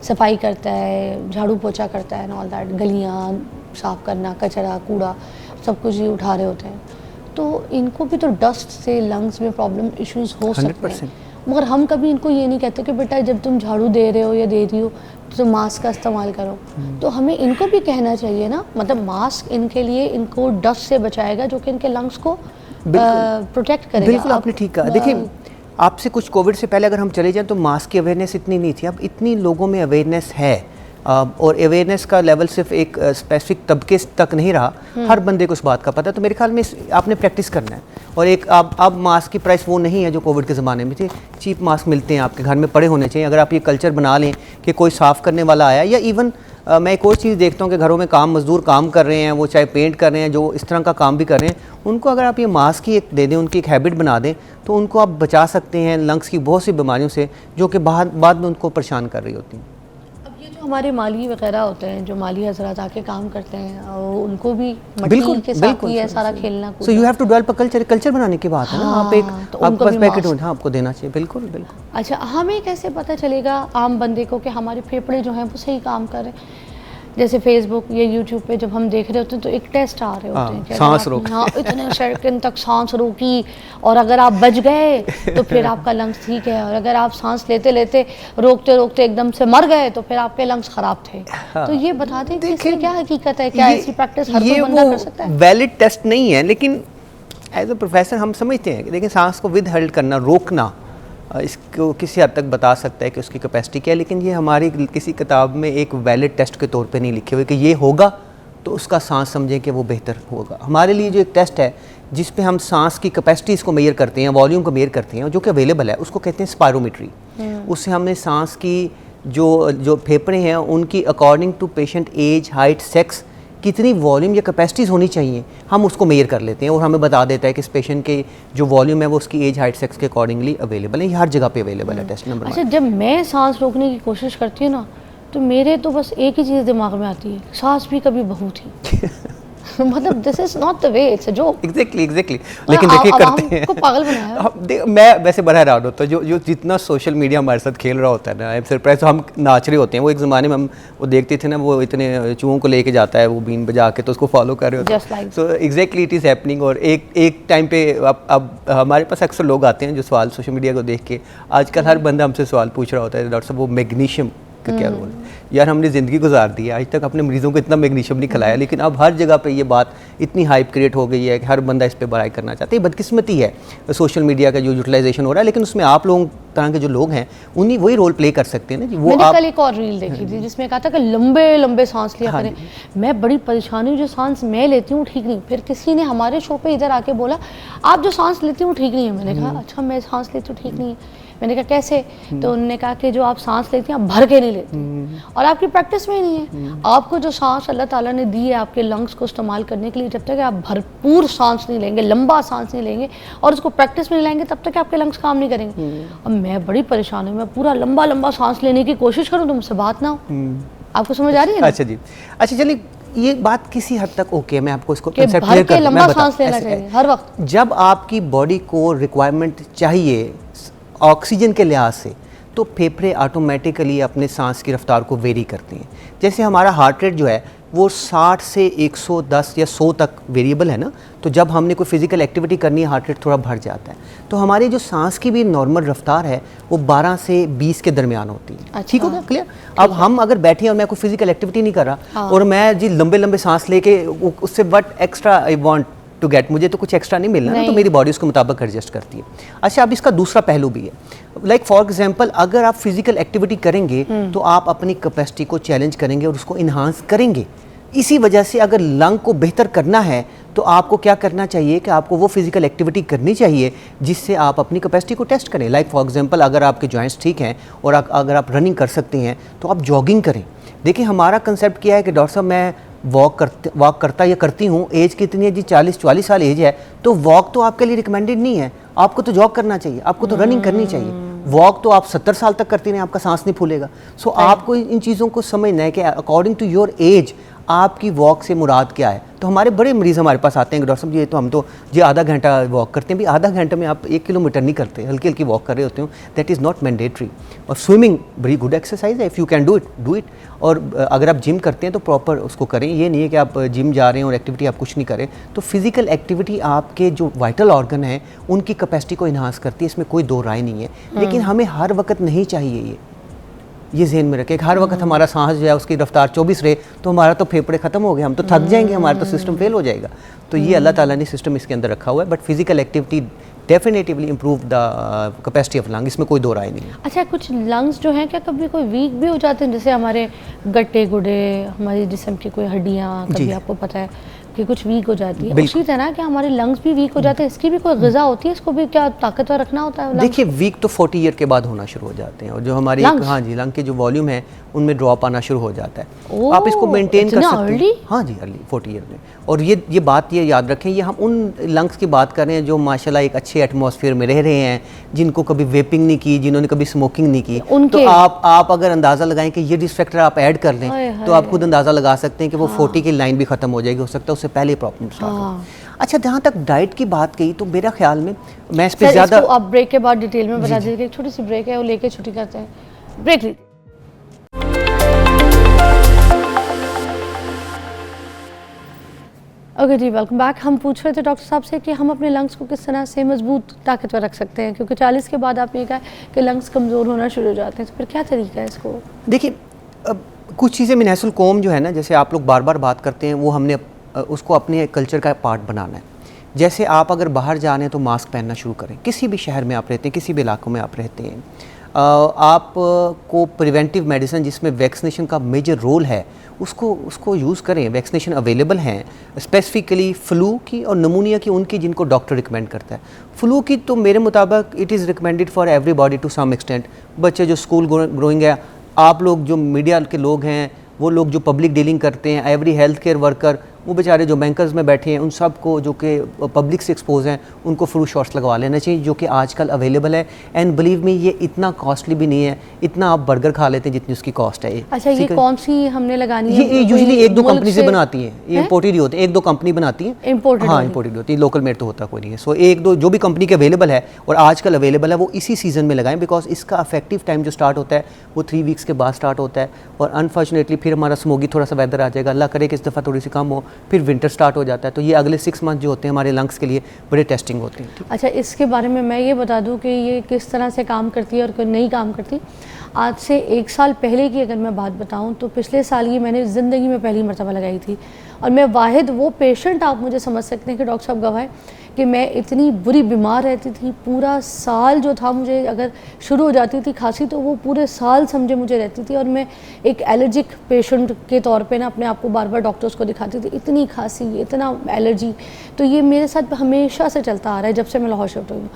صفائی کرتا ہے, جھاڑو پوچھا کرتا ہے اینڈ آل دیٹ, گلیاں صاف کرنا, کچرا کوڑا سب کچھ ہی اٹھا رہے ہوتے ہیں, تو ان کو بھی تو ڈسٹ سے لنگس میں پرابلم ایشوز ہو سکتے ہیں. مگر ہم کبھی ان کو یہ نہیں کہتے کہ بیٹا جب تم جھاڑو دے رہے ہو یا دے رہی ہو تو ماسک کا استعمال کرو. تو ہمیں ان کو بھی کہنا چاہیے نا, مطلب ماسک ان کے لیے ان کو ڈسٹ سے بچائے گا جو کہ ان کے لنگس کو پروٹیکٹ کرے گا. بالکل آپ نے ٹھیک کہا. دیکھیں آپ سے کچھ کووڈ سے پہلے اگر ہم چلے جائیں تو ماسک کی اویئرنیس اتنی نہیں تھی, اب اتنی لوگوں میں اویئرنیس ہے, اور اویئرنیس کا لیول صرف ایک اسپیسیفک طبقے تک نہیں رہا, ہر بندے کو اس بات کا پتہ ہے. تو میرے خیال میں آپ نے پریکٹس کرنا ہے. اور ایک اب ماسک کی پرائس وہ نہیں ہے جو کووڈ کے زمانے میں تھی, چیپ ماسک ملتے ہیں آپ کے گھر میں پڑے ہونے چاہیے. اگر آپ یہ کلچر بنا لیں کہ کوئی صاف کرنے والا آیا, یا ایون میں ایک اور چیز دیکھتا ہوں کہ گھروں میں مزدور کام کر رہے ہیں, وہ چاہے پینٹ کر رہے ہیں, جو اس طرح کا کام بھی کر رہے ہیں, ان کو اگر آپ یہ ماسک ہی ایک دے دیں, ان کی ایک ہیبٹ بنا دیں, تو ان کو آپ بچا سکتے ہیں لنگس کی بہت سی بیماریوں سے جو کہ بعد میں ان کو پریشان کر رہی ہوتی ہیں. ہمارے مالی وغیرہ ہوتے ہیں جو مالی حضرات آ کے کام کرتے ہیں, اور ان کو بھی مٹی کے ساتھ ہی ہے سارا کھیلنا کودنا. So you have to develop a culture بنانے کی بات ہے نا, آپ ایک آپ کے پاس پیکٹ ہاں آپ کو دینا چاہیے. بالکل بالکل. اچھا ہمیں کیسے پتہ چلے گا عام بندے کو کہ ہمارے پھیپھڑے جو ہیں وہ صحیح کام کر رہے ہیں؟ جیسے فیس بک یا یوٹیوب پہ جب ہم دیکھ رہے ہوتے ہیں تو ایک ٹیسٹ آ رہے ہوتے ہیں کہ سانس روک, ہاں اتنے سیکنڈ تک سانس روکی, اور اگر آپ بچ گئے تو پھر آپ کا لنگس ٹھیک ہے, اور اگر آپ سانس لیتے لیتے روکتے روکتے ایک دم سے مر گئے تو پھر آپ کے لنگس خراب تھے. تو یہ بتا دیں کہ اس میں کیا حقیقت ہے, کیا ایسی پریکٹس ہر کوئی بندہ کر سکتا ہے؟ ویلڈ ٹیسٹ نہیں ہے, لیکن ایز اے پروفیسر ہم سمجھتے ہیں کہ دیکھیں سانس کو ود ہیلڈ کرنا, روکنا, اس کو کسی حد تک بتا سکتا ہے کہ اس کی کیپیسٹی کیا ہے, لیکن یہ ہماری کسی کتاب میں ایک ویلڈ ٹیسٹ کے طور پہ نہیں لکھے ہوئے کہ یہ ہوگا تو اس کا سانس سمجھیں کہ وہ بہتر ہوگا. ہمارے لیے جو ایک ٹیسٹ ہے جس پہ ہم سانس کی کیپیسٹیز کو میئر کرتے ہیں, والیوم کو میئر کرتے ہیں, جو کہ اویلیبل ہے, اس کو کہتے ہیں اسپائرومیٹری. اس سے ہم نے سانس کی جو پھیپھڑے ہیں ان کی according to patient age, height, sex کتنی والیوم یا کیپیسٹیز ہونی چاہیے, ہم اس کو میئر کر لیتے ہیں, اور ہمیں بتا دیتا ہے کہ اس پیشنٹ کے جو والیوم ہے وہ اس کی ایج, ہائٹ, سیکس کے اکارڈنگلی اویلیبل ہے. یہ ہر جگہ پہ اویلیبل ہے ٹیسٹ نمبر 1. اچھا جب میں سانس روکنے کی کوشش کرتی ہوں نا تو میرے تو بس ایک ہی چیز دماغ میں آتی ہے, سانس بھی کبھی بہو تھی. مطلب this is not the way, it's a joke. Exactly لیکن دیکھیے کرتے ہیں کو پاگل بنایا. میں ویسے بڑا حیران ہوتا ہوں جو جتنا سوشل میڈیا ہمارے ساتھ کھیل رہا ہوتا ہے نا, سرپرائز ہم ناچ رہے ہوتے ہیں. وہ ایک زمانے میں ہم وہ دیکھتے تھے نا, وہ اتنے چوہوں کو لے کے جاتا ہے وہ بین بجا کے, تو اس کو فالو کر رہے ہوتے ہیں. So exactly it is happening. اور ایک ٹائم پہ اب ہمارے پاس اکثر لوگ آتے ہیں جو سوال سوشل میڈیا کو دیکھ کے, آج کل ہر بندہ ہم سے سوال پوچھ رہا ہوتا ہے ڈاکٹر صاحب وہ میگنیشیم کا کیا رول ہے. یار ہم نے زندگی گزار دی ہے, آج تک اپنے مریضوں کو اتنا میگنیشیم نہیں کھلایا, لیکن اب ہر جگہ پہ یہ بات اتنی ہائپ کریٹ ہو گئی ہے کہ ہر بندہ اس پہ برائی کرنا چاہتا ہے. یہ بدقسمتی ہے سوشل میڈیا کا جو یوٹیلائزیشن ہو رہا ہے, لیکن اس میں آپ لوگوں طرح کے جو لوگ ہیں انہیں وہی رول پلے کر سکتے ہیں نا. میں نے کل ایک اور ریل دیکھی تھی جس میں کہا تھا کہ لمبے لمبے سانس لیا کریں. میں بڑی پریشانی ہوں, جو سانس میں لیتی ہوں ٹھیک نہیں. پھر کسی نے ہمارے شو پہ ادھر آ کے بولا آپ جو سانس لیتی ہوں ٹھیک نہیں ہے. میں نے کہا اچھا میں سانس لیتی ہوں ٹھیک نہیں ہے. میں نے کہا کیسے؟ تو انہوں نے کہا کہ جو آپ سانس لیتی ہیں آپ بھر کے نہیں لیتی, اور آپ کی پریکٹس میں ہی نہیں ہے. آپ کو جو سانس اللہ تعالیٰ نے دی ہے آپ کے لنگس کو استعمال کرنے کے لیے, جب تک آپ بھرپور سانس نہیں لیں گے, لمبا سانس نہیں لیں گے, اور اس کو پریکٹس میں نہیں لائیں گے, تب تک آپ کے لنگس کام نہیں کریں گے. اور میں بڑی پریشان ہوں, میں پورا لمبا لمبا سانس لینے کی کوشش کروں تو مجھ سے بات نہ ہو. آپ کو سمجھ آ رہی ہے نا؟ اچھا جی, اچھا چلیے یہ بات کسی حد تک اوکے, میں آپ کو اس کو کنسیپٹ کلیئر کر دوں. لمبا سانس لینا چاہیے ہر وقت. جب آپ کی باڈی کو ریکوائرمنٹ چاہیے آکسیجن کے لحاظ سے, تو پھیپھڑے آٹومیٹیکلی اپنے سانس کی رفتار کو ویری کرتے ہیں. جیسے ہمارا ہارٹ ریٹ جو ہے وہ 60 سے 110 یا 100 تک ویریبل ہے نا, تو جب ہم نے کوئی فزیکل ایکٹیویٹی کرنی ہے ہارٹ ریٹ تھوڑا بڑھ جاتا ہے. تو ہماری جو سانس کی بھی نارمل رفتار ہے وہ 12 سے 20 کے درمیان ہوتی ہے. ٹھیک ہو گیا کلیئر؟ اب ہم اگر بیٹھے اور میں کوئی فزیکل ایکٹیویٹی نہیں کر رہا اور میں جی لمبے لمبے سانس لے کے اس سے what extra I want to get, مجھے تو کچھ ایکسٹرا نہیں ملنا, تو میری باڈی اس کے مطابق ایڈجسٹ کرتی ہے. اچھا اب اس کا دوسرا پہلو بھی ہے, لائک فار ایگزامپل اگر آپ فزیکل ایکٹیویٹی کریں گے تو آپ اپنی کیپیسٹی کو چیلنج کریں گے اور اس کو انہانس کریں گے. اسی وجہ سے اگر لنگ کو بہتر کرنا ہے تو آپ کو کیا کرنا چاہیے کہ آپ کو وہ فزیکل ایکٹیویٹی کرنی چاہیے جس سے آپ اپنی کیپیسٹی کو ٹیسٹ کریں. لائک فار ایگزامپل اگر آپ کے جوائنٹس ٹھیک ہیں اور اگر آپ رننگ کر سکتے ہیں تو آپ جاگنگ کریں. دیکھیں ہمارا کنسیپٹ کیا ہے کہ ڈاکٹر صاحب میں واک کرتا یا کرتی ہوں, ایج کتنی ہے جی 40-44 سال ایج ہے, تو واک تو آپ کے لیے ریکمینڈیڈ نہیں ہے, آپ کو تو جاگ کرنا چاہیے, آپ کو تو رننگ کرنی چاہیے. واک تو آپ 70 سال تک کرتی رہیں, آپ کا سانس نہیں پھولے گا. سو آپ کو ان چیزوں کو سمجھنا ہے کہ اکارڈنگ ٹو یور ایج آپ کی واک سے مراد کیا ہے. تو ہمارے بڑے مریض ہمارے پاس آتے ہیں کہ ڈاکٹر صاحب یہ تو ہم تو آدھا گھنٹہ واک کرتے ہیں. بھی آدھا گھنٹے میں آپ 1 کلومیٹر نہیں کرتے, ہلکی ہلکی واک کر رہے ہوتے ہوں. That is not mandatory. اور سوئمنگ بڑی گڈ ایکسرسائز ہے. If you can do it. اور اگر آپ جم کرتے ہیں تو پراپر اس کو کریں. یہ نہیں ہے کہ آپ جم جا رہے ہیں اور ایکٹیویٹی آپ کچھ نہیں کریں. تو فزیکل ایکٹیویٹی آپ کے جو وائٹل آرگن ہیں ان کی کیپیسٹی کو انہانس کرتی ہے, اس میں کوئی دو رائے نہیں ہے. لیکن ہمیں ہر وقت نہیں چاہیے یہ ذہن میں رکھے کہ ہر وقت ہمارا سانس جو ہے اس کی رفتار 24 رہے تو ہمارا تو پھیپھڑے ختم ہو گئے, ہم تو تھک جائیں گے, ہمارا تو سسٹم فیل ہو جائے گا. تو یہ اللہ تعالیٰ نے سسٹم اس کے اندر رکھا ہوا ہے. But physical activity definitely improve the capacity of lung, اس میں کوئی دو رائے نہیں ہے. اچھا, کچھ لنگس جو ہیں کیا کبھی کوئی ویک بھی ہو جاتے ہیں, جیسے ہمارے گٹے گڈے, ہماری جسم کی کوئی ہڈیاں کبھی آپ کو پتہ ہے کہ کچھ ویک ہو جاتی ہے, اسی طرح کہ ہمارے لنگس بھی ویک ہو جاتے ہیں, اس کی بھی کوئی غذا ہوتی ہے, اس کو بھی کیا طاقتور رکھنا ہوتا ہے؟ دیکھیے ویک تو 40 ایئر کے بعد ہونا شروع ہو جاتے ہیں, اور جو ہماری ہاں جی لنگ کے جو والیوم ہے ان میں ڈراپ آنا شروع ہو جاتا ہے. آپ اس کو مینٹین کر سکتے ہیں. ہاں جی ارلی 40 ایئر میں. اور یہ بات یہ یاد رکھیں, یہ ہم ان لنگس کی بات کر رہے ہیں جو ماشاءاللہ ایک اچھے ایٹماسفیئر میں رہ رہے ہیں, جن کو کبھی ویپنگ نہیں کی, جنہوں نے کبھی اسموکنگ نہیں کی. تو آپ اگر اندازہ لگائیں کہ یہ رسک فیکٹر آپ ایڈ کر لیں تو آپ خود اندازہ لگا سکتے ہیں کہ وہ 40 کی لائن بھی ختم ہو جائے گی, ہو سکتا ہے اس سے پہلے پرابلم اسٹارٹ ہو. اچھا, جہاں تک ڈائٹ کی بات کہی تو میرا خیال میں اس پہ زیادہ آپ بریک کے بعد ڈیٹیل میں بتا دیجیے. ایک چھوٹی سی بریک ہے, وہ لے کے چھٹی کرتے ہیں. بریک لیجیے. اوکے جی, ویلکم بیک. ہم پوچھ رہے تھے ڈاکٹر صاحب سے کہ ہم اپنے لنگس کو کس طرح سے مضبوط طاقتور رکھ سکتے ہیں, کیونکہ 40 کے بعد آپ نے کہا کہ لنگس کمزور ہونا شروع ہو جاتے ہیں, تو پھر کیا طریقہ ہے اس کو؟ دیکھیے کچھ چیزیں من حیث القوم جو ہے نا, جیسے آپ لوگ بار بار بات کرتے ہیں, وہ ہم نے اس کو اپنے کلچر کا پارٹ بنانا ہے. جیسے آپ اگر باہر جا رہے ہیں تو ماسک پہننا شروع کریں. کسی بھی شہر میں آپ رہتے ہیں, کسی بھی علاقوں میں آپ رہتے ہیں, آپ کو پریونٹیو میڈیسن جس میں ویکسینیشن کا میجر رول ہے اس کو یوز کریں. ویکسینیشن اویلیبل ہیں اسپیسیفکلی فلو کی اور نمونیا کی, ان کی جن کو ڈاکٹر ریکمینڈ کرتا ہے. فلو کی تو میرے مطابق it is recommended for everybody to some extent. بچے جو اسکول گروئنگ ہے, آپ لوگ جو میڈیا کے لوگ ہیں, وہ لوگ جو پبلک ڈیلنگ کرتے ہیں, ایوری ہیلتھ کیئر ورکر, وہ بیچارے جو بینکرز میں بیٹھے ہیں, ان سب کو جو کہ پبلک سے ایکسپوز ہیں, ان کو فلو شاٹس لگوا لینا چاہیے, جو کہ آج کل اویلیبل ہے. اینڈ بلیو می یہ اتنا کاسٹلی بھی نہیں ہے, اتنا آپ برگر کھا لیتے ہیں جتنی اس کی کاسٹ ہے. اچھا, یہ کون سی ہم نے لگانی ہے؟ یہ یوزلی 1-2 کمپنی سے بناتی ہیں, یہ امپورٹڈ ہی ہوتے ہیں. 1-2 کمپنی بناتی ہیں, ہاں امپورٹڈ ہوتی ہے, لوکل میڈ تو ہوتا کوئی نہیں ہے. سو 1-2 جو بھی کمپنی کے اویلیبل ہے اور آج کل اویلیبل ہے, وہ اسی سیزن میں لگائیں, بیکاز اس کا افیکٹو ٹائم جو اسٹارٹ ہوتا ہے وہ 3 ویکس کے بعد اسٹارٹ ہوتا ہے. اور انفارچونیٹلی پھر ہمارا اسموگی تھوڑا سا ویدر آ جائے گا, اللہ کرے کہ اس دفعہ تھوڑی سی کم ہو, پھر ونٹر اسٹارٹ ہو جاتا ہے. تو یہ اگلے 6 منتھ جو ہوتے ہیں ہمارے لنگس کے لیے بڑے ٹیسٹنگ ہوتے ہیں. اچھا, اس کے بارے میں یہ بتا دوں کہ یہ کس طرح سے کام کرتی ہے اور نہیں کام کرتی. آج سے 1 سال پہلے کی اگر میں بات بتاؤں تو پچھلے سال یہ میں نے زندگی میں پہلی مرتبہ لگائی تھی, اور میں واحد وہ پیشنٹ, آپ مجھے سمجھ سکتے ہیں کہ ڈاکٹر صاحب گواہ کہ میں اتنی بری بیمار رہتی تھی. پورا سال جو تھا مجھے اگر شروع ہو جاتی تھی کھانسی تو وہ پورے سال سمجھے مجھے رہتی تھی, اور میں ایک الرجک پیشنٹ کے طور پہ نا اپنے آپ کو بار بار ڈاکٹرز کو دکھاتی تھی. اتنی کھانسی, اتنا الرجی, تو یہ میرے ساتھ ہمیشہ سے چلتا آ رہا ہے جب سے میں لاہور شفٹ ہوئی ہوں,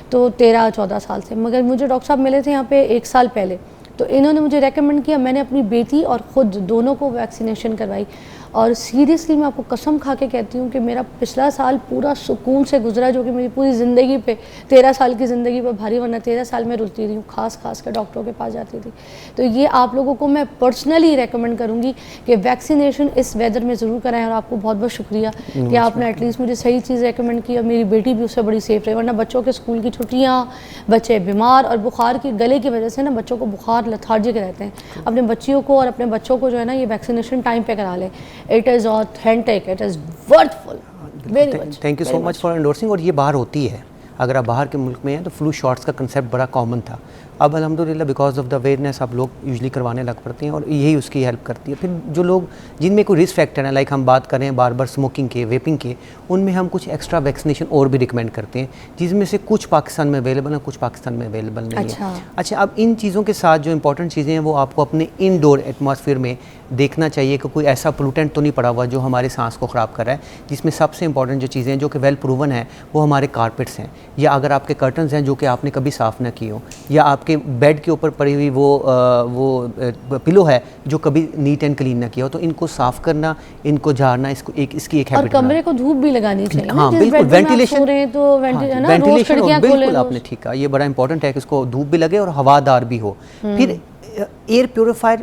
تو 13-14 سال سے. مگر مجھے ڈاکٹر صاحب ملے تھے یہاں پہ 1 سال پہلے, تو انہوں نے مجھے ریکمنڈ کیا. میں نے اپنی بیٹی اور خود دونوں کو ویکسینیشن کروائی, اور سیریسلی میں آپ کو قسم کھا کے کہتی ہوں کہ میرا پچھلا سال پورا سکون سے گزرا, جو کہ میری پوری زندگی پہ 13 سال کی زندگی پہ بھاری, ورنہ 13 سال میں رلتی رہی ہوں, خاص کر ڈاکٹروں کے پاس جاتی تھی. تو یہ آپ لوگوں کو میں پرسنلی ریکمنڈ کروں گی کہ ویکسینیشن اس ویدر میں ضرور کرائیں. اور آپ کو بہت بہت شکریہ کہ آپ نے ایٹ لیسٹ مجھے صحیح چیز ریکمنڈ کی, اور میری بیٹی بھی اس سے بڑی سیف رہی. ورنہ بچوں کے اسکول کی چھٹیاں, بچے بیمار, اور بخار کی گلے کی وجہ سے نا بچوں کو بخار لیتھارجک رہتے ہیں. اپنے بچیوں کو اور اپنے بچوں کو جو ہے نا یہ ویکسینیشن ٹائم پہ کرا لیں. It is authentic, it is worthful, very much. Thank you so much for endorsing. اور یہ باہر ہوتی ہے, اگر آپ باہر کے ملک میں ہیں تو فلو شاٹس کا کنسیپٹ بڑا کامن تھا. اب الحمدللہ بیکاز آف دا اویئرنیس اب لوگ یوزلی کروانے لگ پڑتے ہیں, اور یہی اس کی ہیلپ کرتی ہے. پھر جو لوگ جن میں کوئی رسک فیکٹر ہے, لائک ہم بات کر رہے ہیں بار بار اسموکنگ کے, ویپنگ کے, ان میں ہم کچھ ایکسٹرا ویکسینیشن اور بھی ریکمینڈ کرتے ہیں, جس میں سے کچھ پاکستان میں اویلیبل ہیں, کچھ پاکستان میں اویلیبل نہیں ہے. اچھا, اب ان چیزوں کے ساتھ جو امپورٹنٹ چیزیں ہیں وہ آپ کو اپنے انڈور ایٹماسفیئر میں دیکھنا چاہیے کہ کوئی ایسا پولوٹنٹ تو نہیں پڑا ہوا جو ہمارے سانس کو خراب کر رہا ہے. جس میں سب سے امپورٹنٹ جو چیزیں ہیں جو کہ ویل پروون ہیں وہ ہمارے کارپیٹس ہیں, یا اگر آپ کے کرٹنز ہیں جو کہ آپ نے کبھی صاف نہ کیے ہوں, یا آپ کے بیڈ کے اوپر پڑی ہوئی وہ پلو ہے جو کبھی نیٹ اینڈ کلین نہ کیا ہو, تو ان کو صاف کرنا, ان کو جھاڑنا, اس کی ایک ہیبٹ. اور کمرے کو دھوپ بھی لگانی چاہیے. ہاں بالکل, وینٹیلیشن, وینٹیلیشن بالکل آپ نے ٹھیک کہا, یہ بڑا امپورٹنٹ ہے کہ اس کو دھوپ بھی لگے اور ہوادار بھی ہو. پھر ایئر پیوریفائر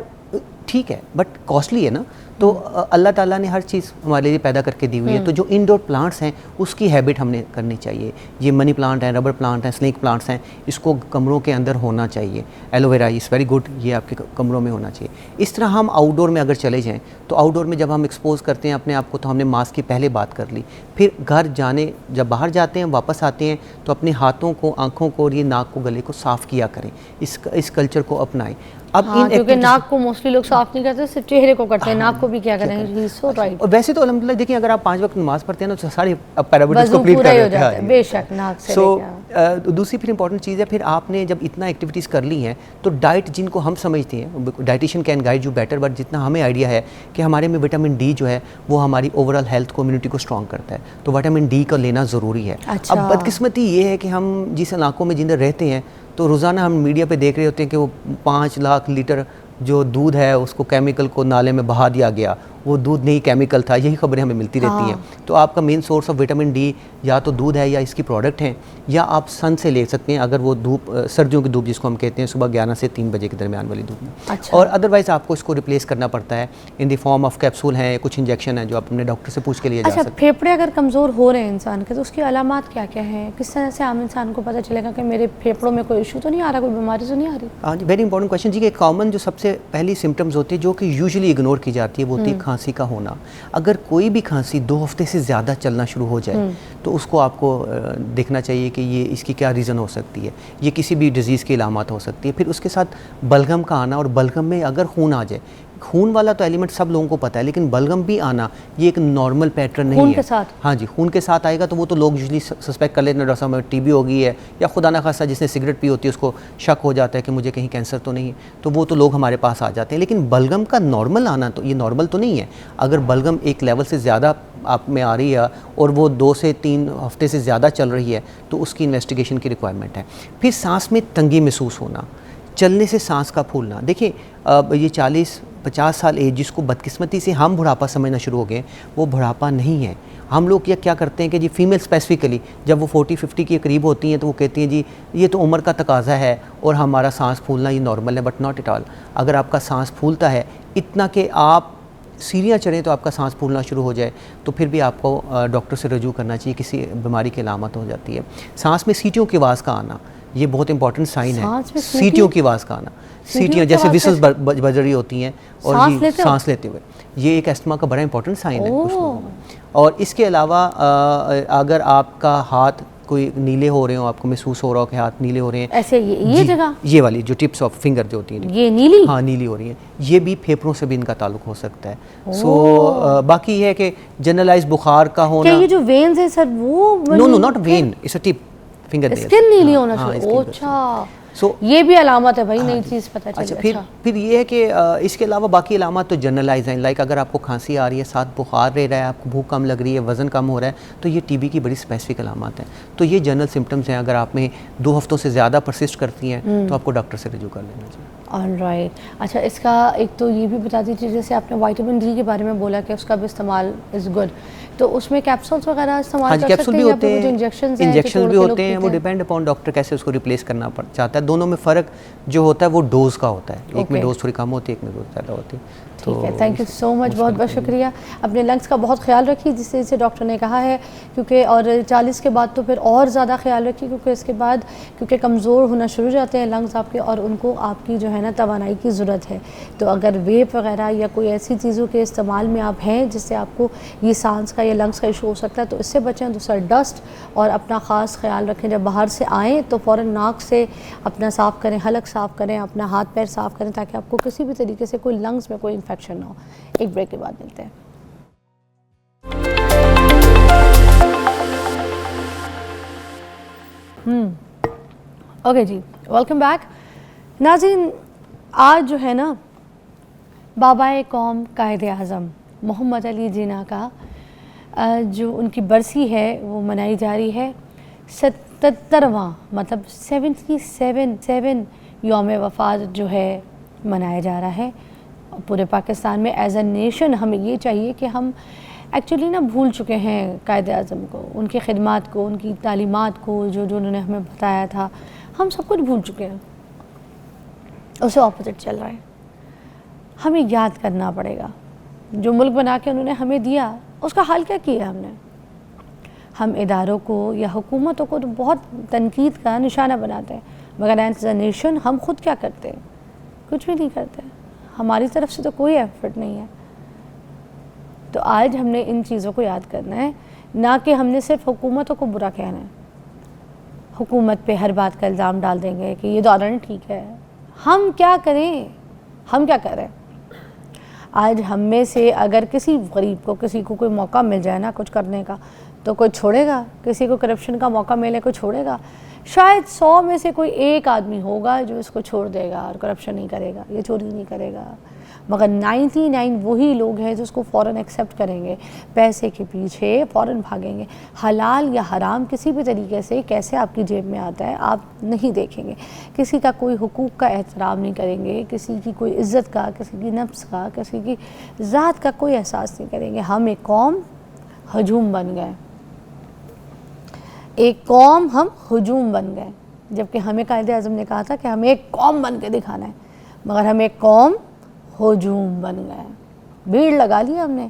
ٹھیک ہے بٹ کاسٹلی ہے نا. تو اللہ تعالیٰ نے ہر چیز ہمارے لیے پیدا کر کے دی ہوئی ہے. تو جو انڈور پلانٹس ہیں اس کی ہیبٹ ہم نے کرنی چاہیے. یہ منی پلانٹ ہیں, ربر پلانٹ ہیں, سنیک پلانٹس ہیں, اس کو کمروں کے اندر ہونا چاہیے. Aloe vera is very good, یہ آپ کے کمروں میں ہونا چاہیے. اس طرح ہم آؤٹ ڈور میں اگر چلے جائیں تو آؤٹ ڈور میں جب ہم ایکسپوز کرتے ہیں اپنے آپ کو, تو ہم نے ماسک کی پہلے بات کر لی. پھر گھر جانے جب باہر جاتے ہیں واپس آتے ہیں تو اپنے ہاتھوں کو, آنکھوں کو اور یہ ناک کو, گلے کو صاف کیا کریں. اس کلچر کو اپنائیں. اب کیونکہ ناک کو موسٹلی لوگ صاف نہیں کرتے, صرف چہرے کو کرتے ہیں, ناک کو بھی کیا کریں. So right. اور ویسے تو الحمدللہ دیکھیں اگر آپ 5 وقت نماز پڑھتے ہیں نا تو سارے پیرامیٹرز کمپلیٹ کر لیتے ہیں. بے شک ناک سے. سو دوسری پھر امپورٹنٹ چیز ہے, پھر آپ نے جب اتنا ایکٹیویٹیز کر لی ہیں تو ڈائٹ جن کو ہم سمجھتے ہیں, dietitian can guide you better, but جتنا ہمیں آئیڈیا ہے کہ ہمارے میں وٹامن ڈی جو ہے وہ ہماری اوور آل ہیلتھ کو, امیونٹی کو اسٹرانگ کرتا ہے, تو وٹامن ڈی کا لینا ضروری ہے. اب بدقسمتی یہ ہے کہ ہم جس علاقوں میں جن رہتے ہیں تو روزانہ ہم میڈیا پہ دیکھ رہے ہوتے ہیں کہ وہ 5 لاکھ لیٹر جو دودھ ہے اس کو کیمیکل کو نالے میں بہا دیا گیا, وہ دودھ نہیں کیمیکل تھا, یہی خبریں ہمیں ملتی رہتی ہیں. تو آپ کا main source of vitamin D یا تو دودھ ہے یا اس کی پروڈکٹ ہیں, یا آپ سن سے لے سکتے ہیں اگر وہ دھوپ, سردیوں کی دھوپ جس کو ہم کہتے ہیں, صبح 11 سے 3 بجے کے درمیان والی دھوپ میں. اور ادروائز آپ کو اس کو ریپلیس کرنا پڑتا ہے ان دی فارم آف کیپسول ہیں, کچھ انجیکشن ہیں جو آپ اپنے ڈاکٹر سے پوچھ کے لیے جا سکتے ہیں. پھیپھڑے اگر کمزور ہو رہے ہیں انسان کے تو اس کی علامات کیا کیا ہیں؟ کس طرح سے عام انسان کو پتہ چلے گا کہ میرے پھیپھڑوں میں کوئی ایشو تو نہیں آ رہا, کوئی بیماری تو نہیں آ رہی؟ ہاں جی, ویری امپورٹنٹ کویشچن جی. کہ کامن جو سب سے پہلی سمٹمز ہوتی ہے جو کہ یوزلی اگنور کی جاتی ہے وہ ہوتی ہے کھانسی کا ہونا. اگر کوئی بھی کھانسی 2 ہفتے سے زیادہ چلنا شروع ہو جائے تو اس کو آپ کو دیکھنا چاہیے کہ یہ اس کی کیا ریزن ہو سکتی ہے. یہ کسی بھی ڈیزیز کی علامات ہو سکتی ہے. پھر اس کے ساتھ بلغم کا آنا, اور بلغم میں اگر خون آ جائے, خون والا تو ایلیمنٹ سب لوگوں کو پتہ ہے, لیکن بلغم بھی آنا یہ ایک نارمل پیٹرن نہیں ہے. خون کے ساتھ؟ ہاں جی, خون کے ساتھ آئے گا تو وہ تو لوگ یوزلی سسپیکٹ کر لیتے ہیں, ڈاکٹر صاحب میں ٹی بی ہو گئی ہے, یا خدا نہ خواستہ جس نے سگریٹ پی ہوتی ہے اس کو شک ہو جاتا ہے کہ مجھے کہیں کینسر تو نہیں ہے, تو وہ تو لوگ ہمارے پاس آ جاتے ہیں. لیکن بلغم کا نارمل آنا تو یہ نارمل تو نہیں ہے. اگر بلغم ایک لیول سے زیادہ آپ میں آ رہی ہے اور وہ 2 سے 3 ہفتے سے زیادہ چل رہی ہے تو اس کی انویسٹیگیشن کی ریکوائرمنٹ ہے. پھر سانس میں تنگی محسوس ہونا, چلنے سے سانس کا پھولنا. دیکھیں یہ 40-50 سال ایج جس کو بدقسمتی سے ہم بڑھاپا سمجھنا شروع ہو گئے, وہ بڑھاپا نہیں ہے. ہم لوگ کیا کرتے ہیں کہ جی فیمیل اسپیسیفکلی جب وہ 40-50 کے قریب ہوتی ہیں تو وہ کہتی ہیں جی یہ تو عمر کا تقاضا ہے اور ہمارا سانس پھولنا یہ نارمل ہے, بٹ ناٹ ایٹ آل. اگر آپ کا سانس پھولتا ہے اتنا کہ آپ سیڑھیاں چڑھیں تو آپ کا سانس پھولنا شروع ہو جائے تو پھر بھی آپ کو ڈاکٹر سے رجوع کرنا چاہیے, کسی بیماری کی علامت ہو جاتی ہے. سانس میں سیٹیوں کی آواز کا آنا یہ بہت امپورٹنٹ سائن ہے. سیٹیوں کی آواز کا آنا, سیٹیاں جیسے وسلز بج رہی ہوتی ہیں اور سانس لیتے ہوئے, یہ ایک استھما کا بڑا امپورٹنٹ سائن ہے کچھ لوگوں میں. اور اس کے علاوہ اگر آپ کا ہاتھ کوئی نیلے ہو رہے ہوں, آپ کو محسوس ہو رہا ہو کہ ہاتھ نیلے ہو رہے ہیں, ایسے یہ جگہ یہ والی جو ٹپس آف فنگر جو ہوتی ہیں یہ نیلی, ہاں نیلی ہو رہی ہیں, یہ بھی پھیپھڑوں سے بھی ان کا تعلق ہو سکتا ہے. سو باقی یہ ہے کہ جنرلائز بخار کا ہونا. یہ جو وینز ہیں سر وہ no not vein, it's a tip, finger skin نیلی ہونا شروع. اچھا, یہ بھی علامت ہے بھائی, نئی چیز پتہ چلی. اچھا پھر یہ ہے کہ اس کے علاوہ باقی علامات تو جنرلائز ہیں. لائک اگر آپ کو کھانسی آ رہی ہے, ساتھ بخار رہ رہا ہے, آپ کو بھوک کم لگ رہی ہے, وزن کم ہو رہا ہے, تو یہ ٹی بی کی بڑی اسپیسیفک علامات ہیں. تو یہ جنرل سمٹمز ہیں. اگر آپ میں 2 ہفتوں سے زیادہ پرسسٹ کرتی ہیں تو آپ کو ڈاکٹر سے رجوع کر لینا چاہیے. All right. اچھا اس کا ایک تو یہ بھی بتا دیجیے, جیسے آپ نے وائٹامن ڈی کے بارے میں بولا کہ اس کا بھی استعمال از گڈ, تو اس میں کیپسولز وغیرہ استعمال کر سکتے ہیں یا پھر جو انجیکشنز بھی ہوتے ہیں, وہ ڈیپینڈ اپون ڈاکٹر کیسے اس کو ریپلیس کرنا چاہتا ہے. دونوں میں فرق جو ہوتا ہے وہ ڈوز کا ہوتا ہے, ایک میں ڈوز تھوڑی کم ہوتی ہے, ایک میں ڈوز زیادہ ہوتی ہے. ٹھیک ہے, تھینک یو سو مچ, بہت بہت شکریہ. اپنے لنگس کا بہت خیال رکھیے جس سے ڈاکٹر نے کہا ہے, کیونکہ اور 40 کے بعد تو پھر اور زیادہ خیال رکھیے, کیونکہ اس کے بعد کیونکہ کمزور ہونا شروع ہو جاتے ہیں لنگس آپ کے, اور ان کو آپ کی جو ہے نا توانائی کی ضرورت ہے. تو اگر ویپ وغیرہ یا کوئی ایسی چیزوں کے استعمال میں آپ ہیں جس سے آپ کو یہ سانس کا یا لنگس کا ایشو ہو سکتا ہے تو اس سے بچیں. تو سر ڈسٹ اور اپنا خاص خیال رکھیں, جب باہر سے آئیں تو فوراً ناک سے اپنا صاف کریں, حلق صاف کریں, اپنا ہاتھ پیر صاف کریں, تاکہ آپ کو کسی بھی طریقے سے کوئی لنگس میں کوئی انفیکشن نہ ہو. ایک بریک کے بعد ملتے ہیں. اوکے جی, ویلکم بیک. ناظرین, آج جو ہے نا بابا قوم قائد اعظم محمد علی جناح کا جو ان کی برسی ہے وہ منائی جا رہی ہے. 77واں مطلب 77 یوم وفات جو ہے منایا جا رہا ہے پورے پاکستان میں. ایز اے نیشن ہمیں یہ چاہیے کہ ہم ایکچولی نا بھول چکے ہیں قائد اعظم کو, ان کی خدمات کو, ان کی تعلیمات کو, جو انہوں نے ہمیں بتایا تھا, ہم سب کچھ بھول چکے ہیں. اسے اپوزٹ چل رہا ہے. ہمیں یاد کرنا پڑے گا جو ملک بنا کے انہوں نے ہمیں دیا اس کا حال کیا کیا ہم نے. ہم اداروں کو یا حکومتوں کو تو بہت تنقید کا نشانہ بناتے ہیں مگر ایز اے نیشن ہم خود کیا کرتے ہیں؟ کچھ بھی نہیں کرتے. ہماری طرف سے تو کوئی ایفرٹ نہیں ہے. تو آج ہم نے ان چیزوں کو یاد کرنا ہے, نہ کہ ہم نے صرف حکومتوں کو برا کہنا ہے. حکومت پہ ہر بات کا الزام ڈال دیں گے کہ یہ دورہ نہیں ٹھیک ہے. ہم کیا کریں؟ ہم کیا کریں؟ آج ہم میں سے اگر کسی غریب کو, کسی کو کوئی موقع مل جائے نا کچھ کرنے کا, تو کوئی چھوڑے گا؟ کسی کو کرپشن کا موقع ملے کوئی چھوڑے گا؟ شاید 100 میں سے کوئی ایک آدمی ہوگا جو اس کو چھوڑ دے گا اور کرپشن نہیں کرے گا, یہ چوری نہیں کرے گا. مگر 99 وہی لوگ ہیں جو اس کو فوراً ایکسیپٹ کریں گے, پیسے کے پیچھے فوراً بھاگیں گے. حلال یا حرام کسی بھی طریقے سے کیسے آپ کی جیب میں آتا ہے آپ نہیں دیکھیں گے. کسی کا کوئی حقوق کا احترام نہیں کریں گے, کسی کی کوئی عزت کا, کسی کی نفس کا, کسی کی ذات کا کوئی احساس نہیں کریں گے. ہم ایک قوم ہجوم بن گئے, ایک قوم ہم ہجوم بن گئے, جبکہ ہمیں قائد اعظم نے کہا تھا کہ ہمیں ایک قوم بن کے دکھانا ہے, مگر ہم ایک قوم ہجوم بن گئے, بھیڑ لگا لی ہم نے.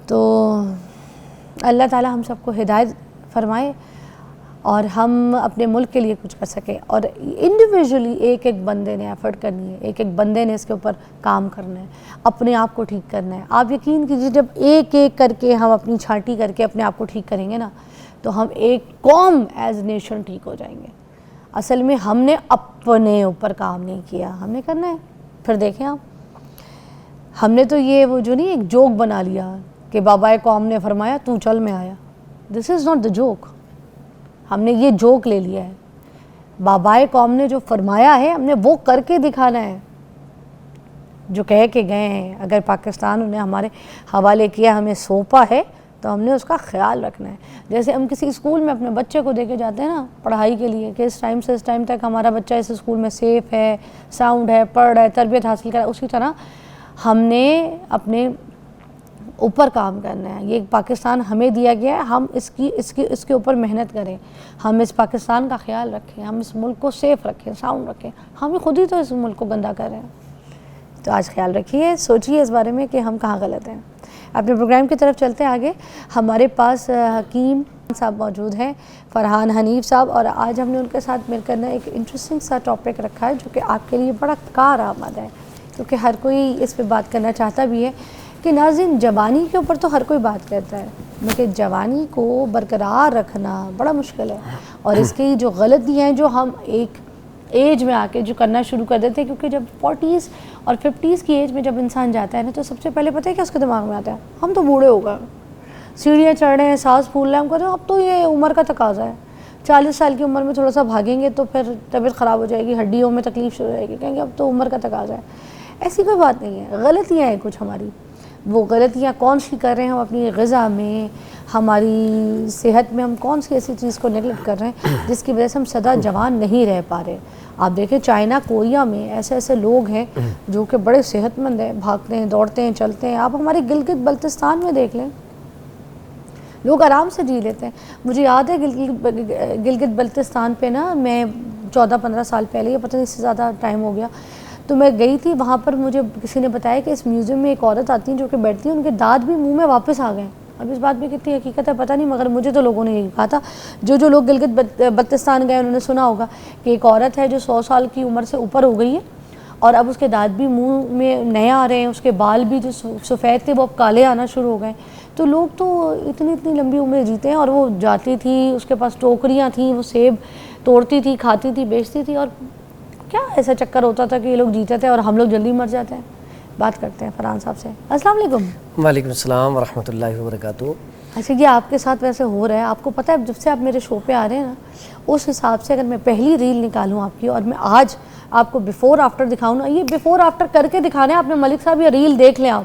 تو اللہ تعالی ہم سب کو ہدایت فرمائے اور ہم اپنے ملک کے لیے کچھ کر سکیں. اور انڈیویژولی ایک ایک بندے نے ایفرٹ کرنی ہے, ایک ایک بندے نے اس کے اوپر کام کرنا ہے, اپنے آپ کو ٹھیک کرنا ہے. آپ یقین کیجیے جب ایک ایک کر کے ہم اپنی چھانٹی کر کے اپنے آپ کو ٹھیک کریں گے نا, تو ہم ایک قوم ایز نیشن ٹھیک ہو جائیں گے. اصل میں ہم نے اپنے اوپر کام نہیں کیا, ہم نے کرنا ہے. پھر دیکھیں آپ, ہم نے تو یہ وہ جو نہیں ایک جوک بنا لیا کہ بابائے قوم نے فرمایا تو چل میں آیا. دس از ناٹ دا جوک. ہم نے یہ جوک لے لیا ہے. بابائے قوم نے جو فرمایا ہے ہم نے وہ کر کے دکھانا ہے. جو کہہ کے گئے ہیں, اگر پاکستان انہیں ہمارے حوالے کیا, ہمیں سونپا ہے, تو ہم نے اس کا خیال رکھنا ہے. جیسے ہم کسی اسکول میں اپنے بچے کو دے کے جاتے ہیں نا پڑھائی کے لیے, کہ اس ٹائم سے اس ٹائم تک ہمارا بچہ اس اسکول میں سیف ہے, ساؤنڈ ہے, پڑھ رہا ہے, تربیت حاصل کر رہا ہے, اسی طرح ہم نے اپنے اوپر کام کرنا ہے. یہ پاکستان ہمیں دیا گیا ہے, ہم اس کے اوپر محنت کریں, ہم اس پاکستان کا خیال رکھیں, ہم اس ملک کو سیف رکھیں, ساؤنڈ رکھیں. ہم خود ہی تو اس ملک کو گندہ کر رہے ہیں. تو آج خیال رکھیے, سوچیے اس بارے میں کہ ہم کہاں غلط ہیں. اپنے پروگرام کی طرف چلتے ہیں آگے. ہمارے پاس حکیم صاحب موجود ہیں, فرحان حنیف صاحب, اور آج ہم نے ان کے ساتھ مل کر ایک انٹرسٹنگ سا ٹاپک رکھا ہے جو کہ آپ کے لیے بڑا کارآمد ہے, کیونکہ ہر کوئی اس پہ بات کرنا چاہتا بھی ہے. کہ ناظرین, جوانی کے اوپر تو ہر کوئی بات کرتا ہے, لیکن جوانی کو برقرار رکھنا بڑا مشکل ہے. اور اس کی جو غلطیاں ہیں جو ہم ایک ایج میں آ کے جو کرنا شروع کر دیتے ہیں, کیونکہ جب 40s اور 50s کی ایج میں جب انسان جاتا ہے نا, تو سب سے پہلے پتہ ہے کیا اس کے دماغ میں آتا ہے؟ ہم تو بوڑھے ہو گئے, سیڑھیاں چڑھ رہے ہیں, سانس پھول رہے ہیں, ہم کہتے ہیں اب تو یہ عمر کا تقاضا ہے. 40 سال کی عمر میں تھوڑا سا بھاگیں گے تو پھر طبیعت خراب ہو جائے گی, ہڈیوں میں تکلیف شروع ہو جائے گی, کہیں گے اب تو عمر کا تقاضا ہے. ایسی کوئی بات نہیں ہے, غلطیاں ہیں کچھ ہماری. وہ غلطیاں کون سی کر رہے ہیں؟ ہم اپنی غذا میں, ہماری صحت میں ہم کون سی ایسی چیز کو نیگلیکٹ کر رہے ہیں جس کی وجہ سے ہم سدا جوان نہیں رہ پا رہے. آپ دیکھیں چائنا, کوریا میں ایسے لوگ ہیں جو کہ بڑے صحت مند ہیں, بھاگتے ہیں, دوڑتے ہیں, چلتے ہیں. آپ ہمارے گلگت بلتستان میں دیکھ لیں, لوگ آرام سے جی لیتے ہیں. مجھے یاد ہے گلگت بلتستان پہ نا, میں 14-15 سال پہلے, یا پتہ نہیں اس سے زیادہ ٹائم ہو گیا, تو میں گئی تھی وہاں پر. مجھے کسی نے بتایا کہ اس میوزیم میں ایک عورت آتی ہیں جو کہ بیٹھتی ہیں, ان کے دانت بھی منہ میں واپس آ گئے. اب اس بات میں کتنی حقیقت ہے پتہ نہیں, مگر مجھے تو لوگوں نے یہی کہا تھا. جو لوگ گلگت بلتستان گئے انہوں نے سنا ہوگا کہ ایک عورت ہے جو 100 سال کی عمر سے اوپر ہو گئی ہے, اور اب اس کے دانت بھی منہ میں نئے آ رہے ہیں, اس کے بال بھی جو سفید تھے وہ اب کالے آنا شروع ہو گئے. تو لوگ تو اتنی لمبی عمریں جیتے ہیں. اور وہ جاتی تھی, اس کے پاس ٹوکریاں تھیں, وہ سیب توڑتی تھی, کھاتی تھی, بیچتی تھی. اور کیا ایسا چکر ہوتا تھا کہ یہ لوگ جیتے تھے اور ہم لوگ جلدی مر جاتے ہیں. بات کرتے ہیں فرحان صاحب سے. السلام علیکم. وعلیکم السلام ورحمۃ اللہ وبرکاتہ. اچھا, یہ آپ کے ساتھ ویسے ہو رہا ہے, آپ کو پتہ ہے جب سے آپ میرے شو پہ آ رہے ہیں نا, اس حساب سے اگر میں پہلی ریل نکالوں آپ کی اور میں آج آپ کو بیفور آفٹر دکھاؤں نا, یہ بیفور آفٹر کر کے دکھانا ہے آپ نے ملک صاحب, یہ ریل دیکھ لیں آپ.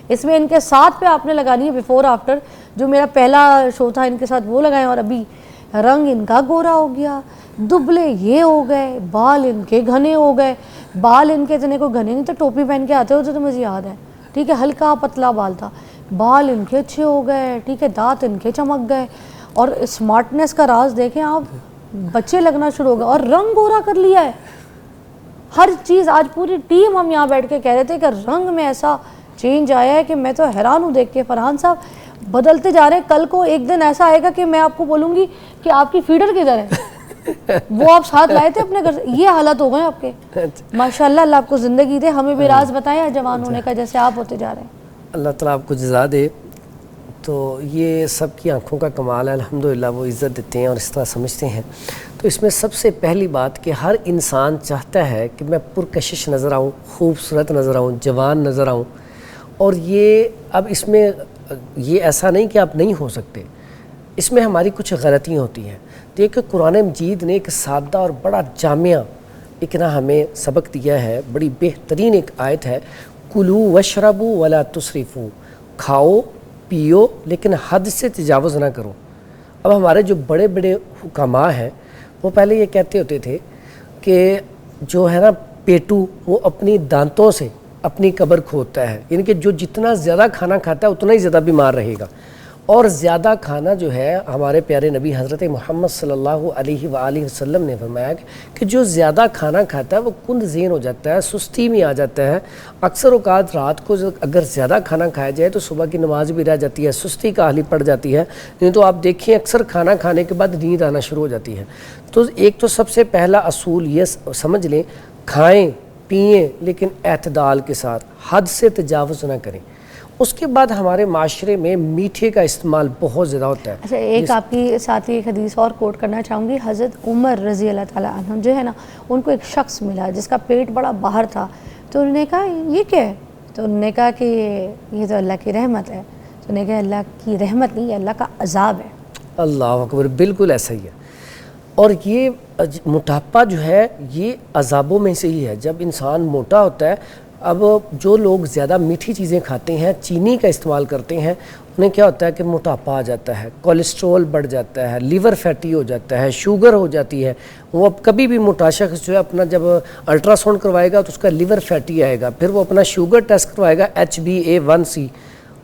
اس میں ان کے ساتھ پہ آپ نے لگانی ہے بیفور آفٹر. جو میرا پہلا شو تھا ان کے ساتھ وہ لگائیں, اور ابھی رنگ ان کا گورا ہو گیا, دبلے یہ ہو گئے, بال ان کے گھنے ہو گئے. بال ان کے اتنے کوئی گھنے نہیں تھے, ٹوپی پہن کے آتے ہوتے تو مجھے یاد ہے, ٹھیک ہے, ہلکا پتلا بال تھا. بال ان کے اچھے ہو گئے, ٹھیک ہے, دانت ان کے چمک گئے. اور اسمارٹنیس کا راز دیکھیں آپ, بچے لگنا شروع ہو گئے. اور رنگ گورا کر لیا ہے. ہر چیز آج پوری ٹیم ہم یہاں بیٹھ کے کہہ رہے تھے کہ رنگ میں ایسا چینج آیا ہے کہ میں تو حیران ہوں دیکھ کے. فرحان صاحب بدلتے جا رہے ہیں. کل کو ایک دن ایسا آئے گا کہ میں آپ کو بولوں گی کہ آپ کی فیڈر کدھر ہے, وہ آپ ساتھ لائے تھے اپنے گھر سے, یہ حالت ہو گئے آپ کے. ماشاءاللہ, اللہ آپ کو زندگی دے. ہمیں بھی راز بتائیں جوان ہونے کا جیسے آپ ہوتے جا رہے ہیں. اللہ تعالیٰ آپ کو جزا دے. تو یہ سب کی آنکھوں کا کمال ہے, الحمدللہ وہ عزت دیتے ہیں اور اس طرح سمجھتے ہیں. تو اس میں سب سے پہلی بات کہ ہر انسان چاہتا ہے کہ میں پرکشش نظر آؤں, خوبصورت نظر آؤں, جوان نظر آؤں. اور یہ اب اس میں یہ ایسا نہیں کہ آپ نہیں ہو سکتے, اس میں ہماری کچھ غلطیاں ہوتی ہیں. دیکھیں قرآن مجید نے ایک سادہ اور بڑا جامع ایک نا ہمیں سبق دیا ہے, بڑی بہترین ایک آیت ہے, کلوا واشربوا ولا تسرفوا, کھاؤ پیو لیکن حد سے تجاوز نہ کرو. اب ہمارے جو بڑے بڑے حکماء ہیں وہ پہلے یہ کہتے ہوتے تھے کہ جو ہے نا پیٹو وہ اپنی دانتوں سے اپنی قبر کھودتا ہے, یعنی کہ جو جتنا زیادہ کھانا کھاتا ہے اتنا ہی زیادہ بیمار رہے گا. اور زیادہ کھانا جو ہے, ہمارے پیارے نبی حضرت محمد صلی اللہ علیہ وآلہ وسلم نے فرمایا کہ جو زیادہ کھانا کھاتا ہے وہ کند ذہن ہو جاتا ہے, سستی میں آ جاتا ہے. اکثر اوقات رات کو اگر زیادہ کھانا کھایا جائے تو صبح کی نماز بھی رہ جاتی ہے, سستی کا حالی پڑ جاتی ہے. نہیں تو آپ دیکھیں اکثر کھانا کھانے کے بعد نیند آنا شروع ہو جاتی ہے. تو ایک تو سب سے پہلا اصول یہ سمجھ لیں, کھائیں پئیں لیکن اعتدال کے ساتھ, حد سے تجاوز نہ کریں. اس کے بعد ہمارے معاشرے میں میٹھے کا استعمال بہت زیادہ ہوتا ہے. اچھا, ایک آپ کی ساتھ ہی ایک حدیث اور کوٹ کرنا چاہوں گی. حضرت عمر رضی اللہ تعالیٰ عنہ جو ہے نا, ان کو ایک شخص ملا جس کا پیٹ بڑا باہر تھا. تو انہوں نے کہا یہ کیا ہے؟ تو انہوں نے کہا کہ یہ تو اللہ کی رحمت ہے. تو انہوں نے کہا اللہ کی رحمت نہیں, یہ اللہ کا عذاب ہے. اللہ اکبر, بالکل ایسا ہی ہے. اور یہ موٹاپا جو ہے یہ عذابوں میں سے ہی ہے. جب انسان موٹا ہوتا ہے, اب جو لوگ زیادہ میٹھی چیزیں کھاتے ہیں, چینی کا استعمال کرتے ہیں, انہیں کیا ہوتا ہے کہ موٹاپا آ جاتا ہے, کولیسٹرول بڑھ جاتا ہے, لیور فیٹی ہو جاتا ہے, شوگر ہو جاتی ہے. وہ اب کبھی بھی موٹا شخص جو ہے اپنا جب الٹرا ساؤنڈ کروائے گا تو اس کا لیور فیٹی آئے گا. پھر وہ اپنا شوگر ٹیسٹ کروائے گا, HbA1c,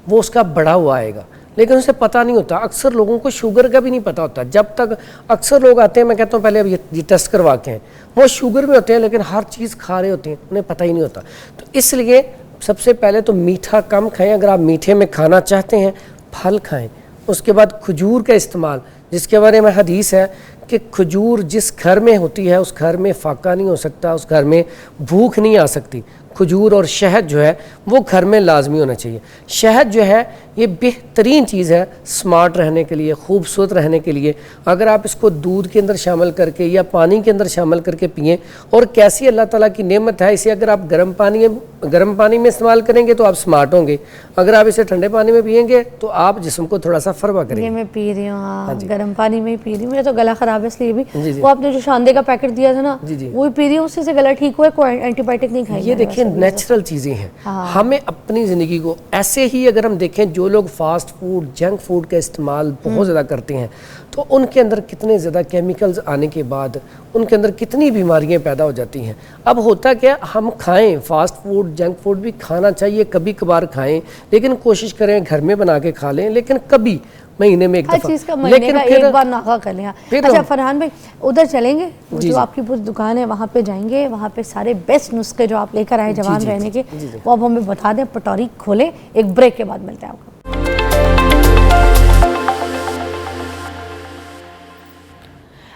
وہ اس کا بڑھا ہوا آئے گا, لیکن اسے پتہ نہیں ہوتا. اکثر لوگوں کو شوگر کا بھی نہیں پتہ ہوتا. جب تک اکثر لوگ آتے ہیں, میں کہتا ہوں پہلے اب یہ ٹیسٹ کروا کے ہیں, وہ شوگر میں ہوتے ہیں لیکن ہر چیز کھا رہے ہوتے ہیں, انہیں پتہ ہی نہیں ہوتا. تو اس لیے سب سے پہلے تو میٹھا کم کھائیں. اگر آپ میٹھے میں کھانا چاہتے ہیں پھل کھائیں. اس کے بعد کھجور کا استعمال, جس کے بارے میں حدیث ہے کہ کھجور جس گھر میں ہوتی ہے اس گھر میں فاقہ نہیں ہو سکتا, اس گھر میں بھوک نہیں آ سکتی. کھجور اور شہد جو ہے وہ گھر میں لازمی ہونا چاہیے. شہد جو ہے یہ بہترین چیز ہے سمارٹ رہنے کے لیے, خوبصورت رہنے کے لیے. اگر آپ اس کو دودھ کے اندر شامل کر کے یا پانی کے اندر شامل کر کے پئیں, اور کیسی اللہ تعالیٰ کی نعمت ہے, اسے اگر آپ گرم پانی میں استعمال کریں گے تو آپ سمارٹ ہوں گے. اگر آپ اسے ٹھنڈے پانی میں پئیں گے تو آپ جسم کو تھوڑا سا فروا کریں گے. یہ میں پی رہی ہوں, گرم پانی میں ہی پی رہی ہوں. میرا تو گلا خراب ہے اس لیے بھی. وہ آپ نے جو شاندے کا پیکٹ دیا تھا نا, وہی پی رہی ہوں, اس سے گلا ٹھیک ہوا ہے, کوئی اینٹی بائیوٹک نہیں کھائی. یہ دیکھیں نیچرل چیزیں ہیں. ہمیں اپنی زندگی کو ایسے ہی, اگر ہم دیکھیں جو لوگ فاسٹ فوڈ, جنک فوڈ کا استعمال بہت زیادہ کرتے ہیں, تو ان کے اندر کتنے زیادہ کیمیکلز آنے کے بعد ان کے اندر کتنی بیماریاں پیدا ہو جاتی ہیں. اب ہوتا کیا, ہم کھائیں فاسٹ فوڈ, جنک فوڈ بھی کھانا چاہیے, کبھی کبھار کھائیں, لیکن کوشش کریں گھر میں بنا کے کھا لیں, لیکن کبھی مہینے میں ایک دفعہ, چیز کا مہینے کا ایک بار ناغہ کر لیں. اچھا فرحان بھائی, ادھر چلیں گے, جو آپ کی پوری دکان ہے وہاں پہ جائیں گے, وہاں پہ سارے بیسٹ نسخے جو آپ لے کر آئے جوان رہنے کے وہ اب ہمیں بتا دیں. پٹوری کھولیں, ایک بریک کے بعد ملتے ہیں آپ کو.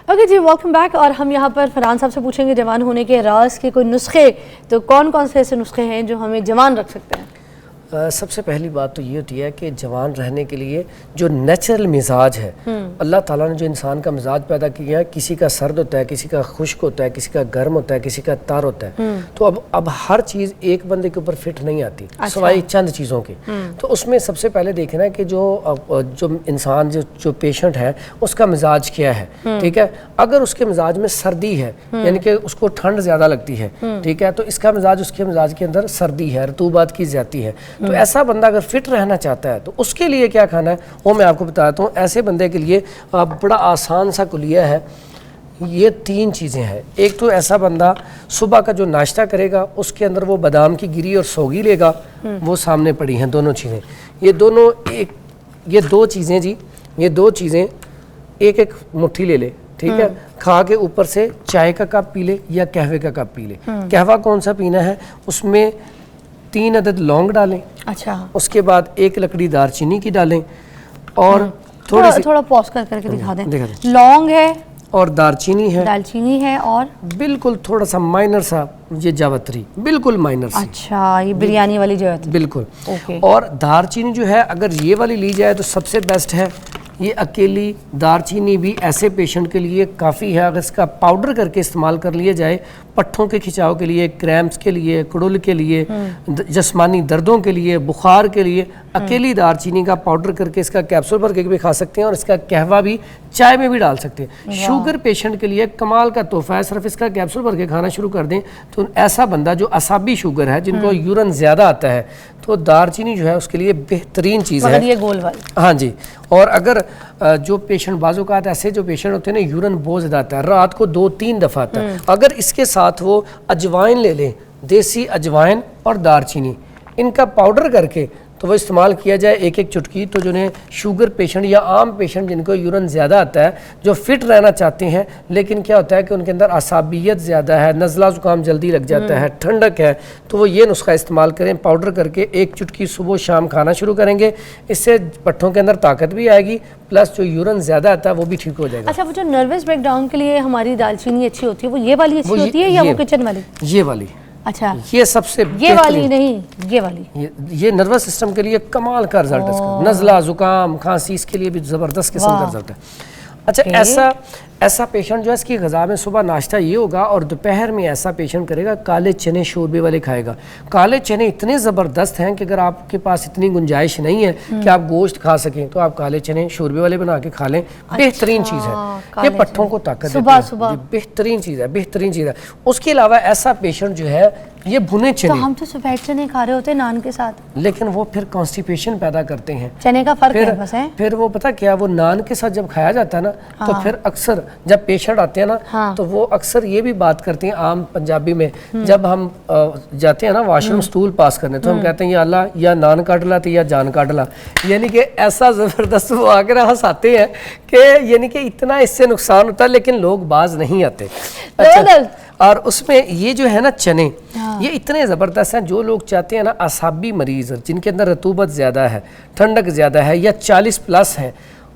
اوکے جی, ویلکم بیک. اور ہم یہاں پر فرحان صاحب سے پوچھیں گے جوان ہونے کے راز کے کوئی نسخے, تو کون کون سے ایسے نسخے ہیں جو ہمیں جوان رکھ سکتے ہیں؟ سب سے پہلی بات تو یہ ہوتی ہے کہ جوان رہنے کے لیے جو نیچرل مزاج ہے, اللہ تعالیٰ نے جو انسان کا مزاج پیدا کیا ہے, کسی کا سرد ہوتا ہے, کسی کا خشک ہوتا ہے, کسی کا گرم ہوتا ہے, کسی کا تار ہوتا ہے. تو اب ہر چیز ایک بندے کے اوپر فٹ نہیں آتی, سوائے چند چیزوں کے. تو اس میں سب سے پہلے دیکھنا ہے کہ جو انسان جو پیشنٹ ہے اس کا مزاج کیا ہے. ٹھیک ہے, اگر اس کے مزاج میں سردی ہے, یعنی کہ اس کو ٹھنڈ زیادہ لگتی ہے, ٹھیک ہے, تو اس کا مزاج اس کے مزاج کے اندر سردی ہے, رطوبات کی زیادتی ہے. تو ایسا بندہ اگر فٹ رہنا چاہتا ہے تو اس کے لیے کیا کھانا ہے وہ میں آپ کو بتاتا ہوں. ایسے بندے کے لیے بڑا آسان سا کلیہ ہے. یہ 3 چیزیں ہیں. ایک تو ایسا بندہ صبح کا جو ناشتہ کرے گا اس کے اندر وہ بادام کی گری اور سوگی لے گا, وہ سامنے پڑی ہیں دونوں چیزیں. یہ 2 چیزیں جی, یہ 2 چیزیں ایک مٹھی لے لے, ٹھیک ہے, کھا کے اوپر سے چائے کا کپ پی لے یا قہوے کا کپ پی لے. قہوہ کون سا پینا ہے؟ اس میں 3 عدد لونگ ڈالیں. اچھا. اس کے بعد 1 لکڑی دار چینی کی ڈالیں اور تھوڑا پوز کر کے دکھا دیں. لونگ ہے اور دار چینی ہے, دال چینی ہے, اور بالکل تھوڑا سا مائنر سا یہ جاوتری, بالکل مائنر سی. اچھا, یہ بریانی والی جاوتری. بالکل. اور دار چینی جو ہے اگر یہ والی لی جائے تو سب سے بیسٹ ہے. یہ اکیلی دار چینی بھی ایسے پیشنٹ کے لیے کافی ہے. اگر اس کا پاؤڈر کر کے استعمال کر لیا جائے پٹھوں کے کھچاؤ کے لیے, کریمپس کے لیے, کڑل کے لیے, جسمانی دردوں کے لیے, بخار کے لیے, اکیلی دار چینی کا پاؤڈر کر کے اس کا کیپسول بھر کے بھی کھا سکتے ہیں اور اس کا قہوہ بھی چائے میں بھی ڈال سکتے ہیں. شوگر پیشنٹ کے لیے کمال کا تحفہ ہے. صرف اس کا کیپسول بھر کے کھانا شروع کر دیں تو ایسا بندہ جو اعصابی شوگر ہے, جن کو یورن زیادہ آتا ہے, تو دار چینی جو ہے اس کے لیے بہترین چیز ہے. یہ گول والی. ہاں جی. اور اگر جو پیشنٹ بعض اوقات ایسے جو پیشنٹ ہوتے ہیں نا یورن بہت زیادہ آتا ہے, رات کو 2-3 دفعہ آتا ہے, اگر اس کے ساتھ وہ اجوائن لے لیں, دیسی اجوائن اور دار چینی, ان کا پاؤڈر کر کے تو وہ استعمال کیا جائے 1-1 چٹکی, تو جنہیں شوگر پیشنٹ یا عام پیشنٹ جن کو یورن زیادہ آتا ہے, جو فٹ رہنا چاہتے ہیں لیکن کیا ہوتا ہے کہ ان کے اندر اعصابیت زیادہ ہے, نزلہ زکام جلدی لگ جاتا ہے, ٹھنڈک ہے, تو وہ یہ نسخہ استعمال کریں. پاؤڈر کر کے 1 چٹکی صبح شام کھانا شروع کریں گے. اس سے پٹھوں کے اندر طاقت بھی آئے گی, پلس جو یورن زیادہ آتا ہے وہ بھی ٹھیک ہو جائے گا. اچھا, وہ جو نروس بریک ڈاؤن کے لیے ہماری دال چینی اچھی ہوتی ہے, وہ یہ والی اچھی ہوتی ہے یا وہ کچن والی؟ یہ والی. اچھا, یہ سب سے یہ والی نہیں, یہ والی. یہ نروس سسٹم کے لیے کمال کا رزلٹ ہے. نزلہ زکام کھانسی اس کے لیے بھی زبردست قسم کا رزلٹ ہے. اچھا, ایسا پیشنٹ جو ہے اس کی غذا میں صبح ناشتہ یہ ہوگا اور دوپہر میں ایسا پیشنٹ کرے گا کالے چنے شوربے والے کھائے گا. کالے چنے اتنے زبردست ہیں کہ اگر آپ کے پاس اتنی گنجائش نہیں ہے کہ آپ گوشت کھا سکیں تو آپ کالے چنے شوربے والے بنا کے کھا لیں. بہترین چیز ہے, یہ پٹھوں کو طاقت دیتی ہے, بہترین چیز ہے, بہترین چیز ہے. اس کے علاوہ ایسا پیشنٹ جو ہے یہ بھنے چنے, تو ہم تو سفید چنے کھا رہے ہوتے ہیں نان کے ساتھ, لیکن وہ پھر کانسٹیپیشن پیدا کرتے ہیں. چنے کا فرق ہے بس ہے. پھر وہ پتہ کیا, وہ نان کے ساتھ جب کھایا جاتا ہے نا تو پھر اکثر جب پیشنٹ آتے ہیں نا تو وہ اکثر یہ بھی بات کرتے ہیں عام پنجابی میں, جب ہم جاتے ہیں نا واش روم سٹول پاس کرنے تو ہم کہتے ہیں یا اللہ یا نان کاٹ لا تو یا جان کاٹ لا. یعنی کہ ایسا زبردست وہ آ کر ہنساتے ہیں کہ یعنی کہ اتنا اس سے نقصان ہوتا ہے لیکن لوگ باز نہیں آتے. اور اس میں یہ جو ہے نا چنے, یہ اتنے زبردست ہیں. جو لوگ چاہتے ہیں نا اعصابی مریض جن کے اندر رطوبت زیادہ ہے, ٹھنڈک زیادہ ہے یا 40+ ہیں,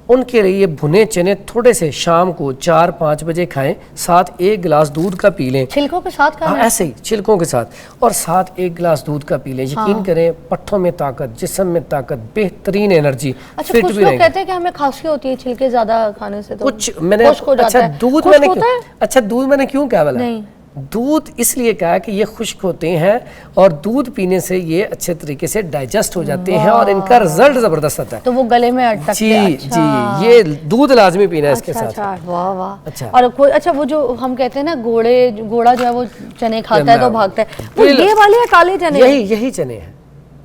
ان کے لیے بھنے چنے تھوڑے سے شام کو 4-5 بجے کھائیں, ساتھ 1 گلاس دودھ کا پی لیں. چھلکوں کے ساتھ کھائیں؟ ایسے ہی چھلکوں کے ساتھ, اور ساتھ 1 گلاس دودھ کا پی لیں. یقین کریں پٹھوں میں طاقت, جسم میں طاقت, بہترین انرجی. اچھا, کچھ لوگ کہتے ہیں کہ ہمیں کھانسی ہوتی ہے چھلکے زیادہ کھانے سے, تو کچھ میں نے دودھ میں نے کیوں کہا بلا, دودھ اس لیے کہا کہ یہ خشک ہوتے ہیں اور دودھ پینے سے یہ اچھے طریقے سے ڈائجسٹ ہو جاتے ہیں اور ان کا رزلٹ زبردست آتا ہے. تو وہ گلے میں اٹکتے ہیں. جی, یہ دودھ لازمی پینا ہے اس کے ساتھ. واہ واہ. اور اچھا, وہ جو ہم کہتے ہیں نا گھوڑا جو ہے وہ چنے کھاتا ہے تو بھاگتا ہے, وہ یہ والے کالے چنے؟ یہی چنے ہیں,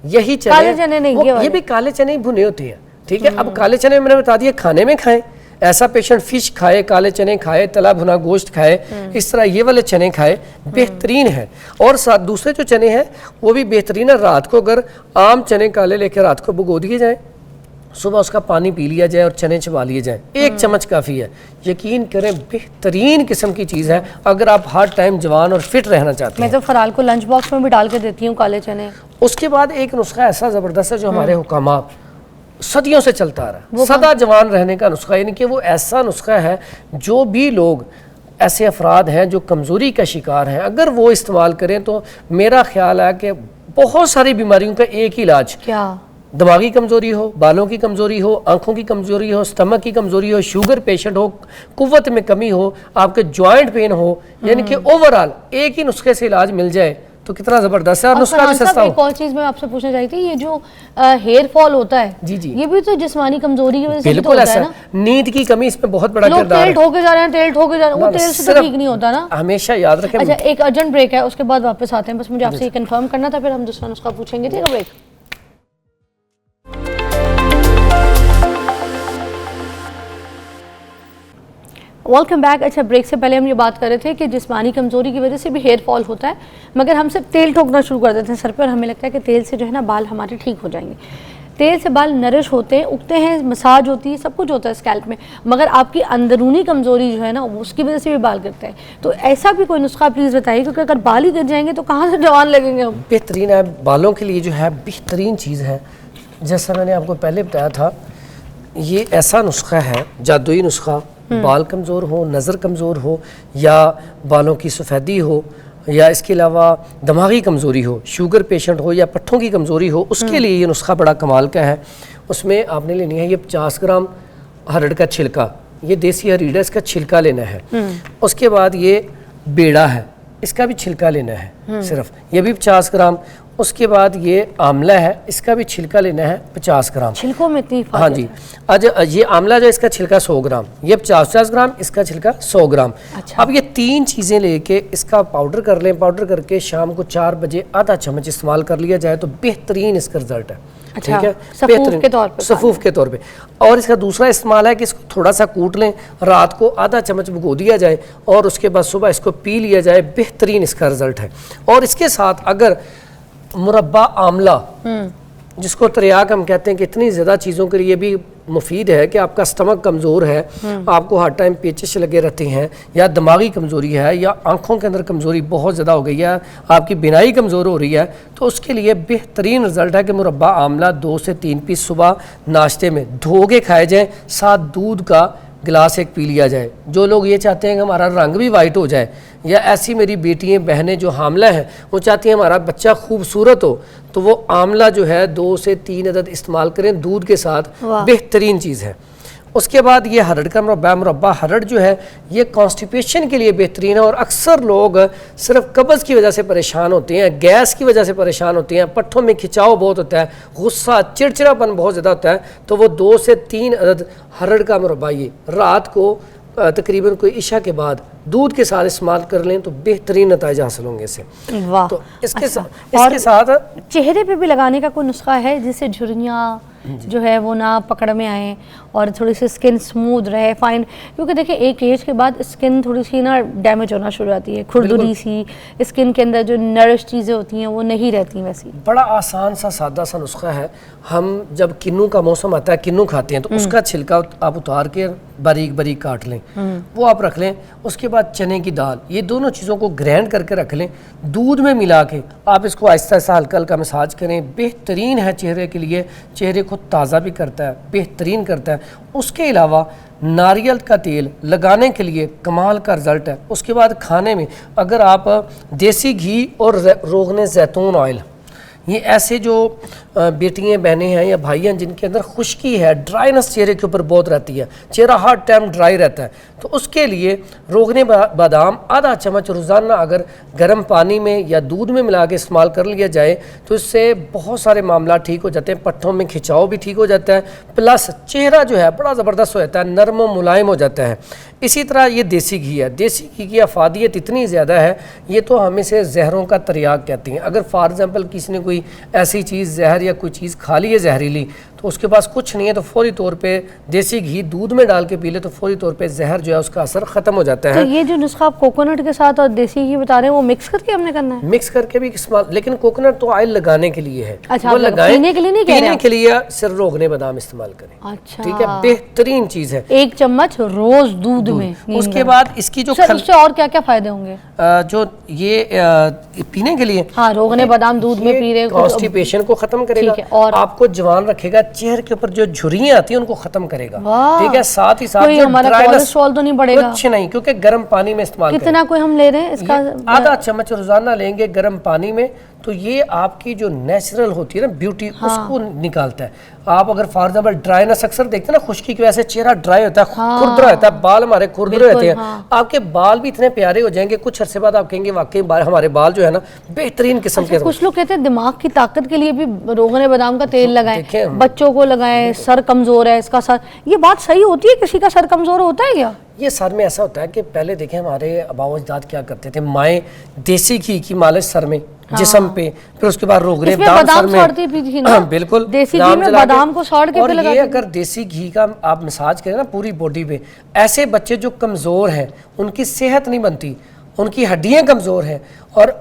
یہی چنے. کالے چنے نہیں, یہ بھی کالے چنے ہی بھنے ہوتے ہیں. ٹھیک ہے, اب کالے چنے میں نے بتا دیا کھانے میں کھائیں. ایسا پیشنٹ فش کھائے, کالے چنے کھائے, تلا بھنا گوشت کھائے, اس طرح یہ والے چنے کھائے, بہترین ہے. اور ساتھ دوسرے جو چنے ہیں وہ بھی بہترین ہے. رات کو اگر عام چنے کالے لے کے رات کو بھگو دیے جائیں, صبح اس کا پانی پی لیا جائے اور چنے چبا لیے جائیں, 1 چمچ کافی ہے. یقین کریں بہترین قسم کی چیز ہے اگر آپ ہر ٹائم جوان اور فٹ رہنا چاہتے ہیں. میں تو فرال کو لنچ باکس میں بھی ڈال کے دیتی ہوں کالے چنے. اس کے بعد ایک نسخہ ایسا زبردست ہے جو ہمارے حکامات صدیوں سے چلتا آ رہا ہے, سدا جوان رہنے کا نسخہ. یعنی کہ وہ ایسا نسخہ ہے جو بھی لوگ ایسے افراد ہیں جو کمزوری کا شکار ہیں, اگر وہ استعمال کریں تو میرا خیال ہے کہ بہت ساری بیماریوں کا ایک ہی علاج. کیا؟ دماغی کمزوری ہو, بالوں کی کمزوری ہو, آنکھوں کی کمزوری ہو, سٹمک کی کمزوری ہو, شوگر پیشنٹ ہو, قوت میں کمی ہو, آپ کے جوائنٹ پین ہو, یعنی کہ اوورال ایک ہی نسخے سے علاج مل جائے تو کتنا زبردست ہے. اور نسخہ بھی سستا ہو. ایک اور چیز میں آپ سے پوچھنا چاہتی تھی, یہ جو ہیئر فال ہوتا ہے, جی یہ بھی تو جسمانی کمزوری کی وجہ سے بالکل ایسا ہے. نیند کی کمی اس میں بہت بڑا کردار ہے. تیل ٹھوکے جا رہے ہیں, تیل ٹھوکے جا رہے ہیں, وہ تیل سے تو ٹھیک نہیں ہوتا نا, ہمیشہ یاد رکھیں. اچھا, ایک ارجنٹ بریک ہے, اس کے بعد واپس آتے ہیں. بس مجھے آپ سے یہ کنفرم کرنا تھا, پھر ہم دوسرا نسخہ پوچھیں گے. ٹھیک ہے, بریک. Welcome back. اچھا, بریک سے پہلے ہم یہ بات کر رہے تھے کہ جسمانی کمزوری کی وجہ سے بھی ہیئر فال ہوتا ہے, مگر ہم صرف تیل ٹھوکنا شروع کر دیتے ہیں سر پہ اور ہمیں لگتا ہے کہ تیل سے جو ہے نا بال ہمارے ٹھیک ہو جائیں گے. تیل سے بال نرش ہوتے ہیں, اگتے ہیں, مساج ہوتی ہے, سب کچھ ہوتا ہے اسکیلپ میں, مگر آپ کی اندرونی کمزوری جو ہے نا اس کی وجہ سے بھی بال گرتے ہیں. تو ایسا بھی کوئی نسخہ پلیز بتائیے, کیونکہ اگر بال ہی گر جائیں گے تو کہاں سے جوان لگیں گے ہم. بہترین ہے بالوں کے لیے جو ہے بہترین چیز ہے, جیسا میں نے آپ کو پہلے بتایا تھا, یہ ایسا نسخہ ہے, جادوئی نسخہ, بال کمزور ہو, نظر کمزور ہو, یا بالوں کی سفیدی ہو, یا اس کے علاوہ دماغی کمزوری ہو, شوگر پیشنٹ ہو, یا پٹھوں کی کمزوری ہو, اس کے لیے یہ نسخہ بڑا کمال کا ہے. اس میں آپ نے لینی ہے یہ 50 گرام ہرڑ کا چھلکا, یہ دیسی ہریڈا, اس کا چھلکا لینا ہے. اس کے بعد یہ بیڑا ہے, اس کا بھی چھلکا لینا ہے صرف, یہ بھی 50 گرام. اس کے بعد یہ آملہ ہے, اس کا بھی چھلکا لینا ہے 50 گرام. چھلکوں میں اتنی ہاں جی, یہ آملہ جو ہے اس کا چھلکا 100 گرام, یہ 50 گرام, اس کا چھلکا 100 گرام. اب یہ 3 چیزیں لے کے اس کا پاؤڈر کر لیں, پاؤڈر کر کے شام کو 4 بجے آدھا چمچ استعمال کر لیا جائے تو بہترین اس کا رزلٹ ہے. ٹھیک ہے, سفوف کے طور پہ, سفوف کے طور پہ. اور اس کا دوسرا استعمال ہے کہ اس کو تھوڑا سا کوٹ لیں, رات کو آدھا چمچ بھگو دیا جائے اور اس کے بعد صبح اس کو پی لیا جائے, بہترین اس کا رزلٹ ہے. اور اس کے ساتھ اگر مربع آملہ, جس کو تریاک ہم کہتے ہیں, کہ اتنی زیادہ چیزوں کے لیے بھی مفید ہے کہ آپ کا اسٹمک کمزور ہے, آپ کو ہر ٹائم پیچش لگے رہتے ہیں, یا دماغی کمزوری ہے, یا آنکھوں کے اندر کمزوری بہت زیادہ ہو گئی ہے, آپ کی بینائی کمزور ہو رہی ہے, تو اس کے لیے بہترین رزلٹ ہے کہ مربع آملہ 2 سے 3 پیس صبح ناشتے میں دھو کے کھائے جائیں, ساتھ دودھ کا گلاس ایک پی لیا جائے. جو لوگ یہ چاہتے ہیں کہ ہمارا رنگ بھی وائٹ ہو جائے, یا ایسی میری بیٹیاں بہنیں جو حاملہ ہیں وہ چاہتی ہیں ہمارا بچہ خوبصورت ہو, تو وہ آملہ جو ہے 2 سے 3 عدد استعمال کریں دودھ کے ساتھ, بہترین چیز ہے. اس کے بعد یہ ہرڑ کا مربع ہرڑ جو ہے یہ کانسٹیپیشن کے لیے بہترین ہے, اور اکثر لوگ صرف قبض کی وجہ سے پریشان ہوتے ہیں, گیس کی وجہ سے پریشان ہوتے ہیں, پٹھوں میں کھچاؤ بہت ہوتا ہے, غصہ چڑچڑاپن بہت زیادہ ہوتا ہے, تو وہ 2 سے 3 عدد ہرڑ کا مربع یہ رات کو تقریباً کوئی عشاء کے بعد دودھ کے ساتھ استعمال کر لیں تو بہترین نتائج حاصل ہوں گے اس سے. واہ. تو اس کے ساتھ چہرے پہ بھی لگانے کا کوئی نسخہ ہے جس سے جھریاں جو ہے وہ نہ پکڑ میں آئیں اور تھوڑی سی اسکن سموتھ رہے, فائن, کیونکہ دیکھیں ایک ایج کے بعد اسکن تھوڑی سی نا ڈیمیج ہونا شروع ہوتی ہے, کھردری سی اسکن کے اندر جو نرش چیزیں ہوتی ہیں وہ نہیں رہتی ویسی. بڑا آسان سا سادہ سا نسخہ ہے. ہم جب کنو کا موسم آتا ہے کنو کھاتے ہیں تو اس کا چھلکا آپ اتار کے باریک باریک کاٹ لیں, وہ آپ رکھ لیں. اس کے بعد چنے کی دال, یہ دونوں چیزوں کو گرینڈ کر کے رکھ لیں, دودھ میں ملا کے آپ اس کو آہستہ آہستہ ہلکا ہلکا مساج کریں, بہترین ہے چہرے کے لیے, چہرے کو تازہ بھی کرتا ہے, بہترین کرتا ہے. اس کے علاوہ ناریل کا تیل لگانے کے لیے کمال کا رزلٹ ہے. اس کے بعد کھانے میں اگر آپ دیسی گھی اور روغن زیتون آئل, یہ ایسے جو بیٹیاں بہنیں ہیں یا بھائی ہیں جن کے اندر خشکی ہے, ڈرائینس چہرے کے اوپر بہت رہتی ہے, چہرہ ہر ٹائم ڈرائی رہتا ہے, تو اس کے لیے روغن بادام آدھا چمچ روزانہ اگر گرم پانی میں یا دودھ میں ملا کے استعمال کر لیا جائے تو اس سے بہت سارے معاملات ٹھیک ہو جاتے ہیں. پٹھوں میں کھچاؤ بھی ٹھیک ہو جاتا ہے, پلس چہرہ جو ہے بڑا زبردست ہو جاتا ہے, نرم و ملائم ہو جاتا ہے. اسی طرح یہ دیسی گھی ہے, دیسی گھی کی افادیت اتنی زیادہ ہے, یہ تو ہم اسے زہروں کا تریاک کہتے ہیں. اگر فار ایگزامپل کسی نے کوئی ایسی چیز زہر یا کوئی چیز کھا لی ہے زہریلی, تو اس کے پاس کچھ نہیں ہے, تو فوری طور پہ دیسی گھی دودھ میں ڈال کے پی لے تو فوری طور پہ زہر جو ہے اس کا اثر ختم ہو جاتا ہے. تو یہ جو نسخہ آپ کوکونٹ کے ساتھ اور دیسی گھی بتا رہے ہیں وہ مکس کر کے ہم نے کرنا ہے؟ مکس کر کے بھی استعمال, لیکن کوکونٹ تو آئل لگانے کے لیے ہے, اچھا, وہ لگائیں, پینے کے لیے نہیں کہہ رہے, پینے کے لیے صرف روغن بادام استعمال کریں. اچھا, ٹھیک ہے, بہترین چیز ہے. 1 چمچ روز دودھ میں. اس کے بعد اس کی جو اس سے اور کیا کیا فائدے ہوں گے جو یہ پینے کے لیے؟ ہاں, روغن بادام دودھ میں پی رہے, کانسٹیپیشن کو ختم کرے گا, اور آپ کو جوان رکھے گا, چہرے کے اوپر جو جھریاں آتی ہیں ان کو ختم کرے گا. ٹھیک ہے, ساتھ ہی ساتھ کوئی ہمارا کولیسٹرول تو نہیں بڑھے گا؟ کچھ نہیں, کیونکہ گرم پانی میں استعمال کریں. کتنا کوئی ہم لے رہے ہیں اس کا؟ آدھا چمچ روزانہ لیں گے گرم پانی میں, تو یہ آپ کی جو نیچرل ہوتی ہے نا بیوٹی, اس کو نکالتا ہے. آپ اگر فار ایگزامپل ڈرائینس اکثر دیکھتے ہیں نا, خشکی کی وجہ سے چہرہ ڈرائی ہوتا ہے, کھردرا ہوتا ہے, بال ہمارے کھردرے ہوتے ہیں, آپ کے بال بھی اتنے پیارے ہو جائیں گے, کچھ عرصے بعد آپ کہیں گے واقعی ہمارے بال جو ہے نا بہترین قسم کے. کچھ لوگ کہتے ہیں دماغ کی طاقت کے لیے بھی روغن بادام کا تیل لگائیں, بچوں کو لگائیں, سر کمزور ہے اس کا سر, یہ بات صحیح ہوتی ہے؟ کسی کا سر کمزور ہوتا ہے کیا؟ یہ سر میں ایسا ہوتا ہے کہ پہلے دیکھیں ہمارے آباء و اجداد کیا کرتے تھے, مائیں دیسی گھی کی مالش سر میں, جسم پہ, پھر اس کے بعد روغن بادام سر میں, بالکل دیسی گھی میں بادام کو ساڑ کے اور یہ اگر دیسی گھی کا آپ مساج کریں نا پوری باڈی پہ, ایسے بچے جو کمزور ہیں ان کی صحت نہیں بنتی, ان کی ہڈیاں کمزور ہیں, اور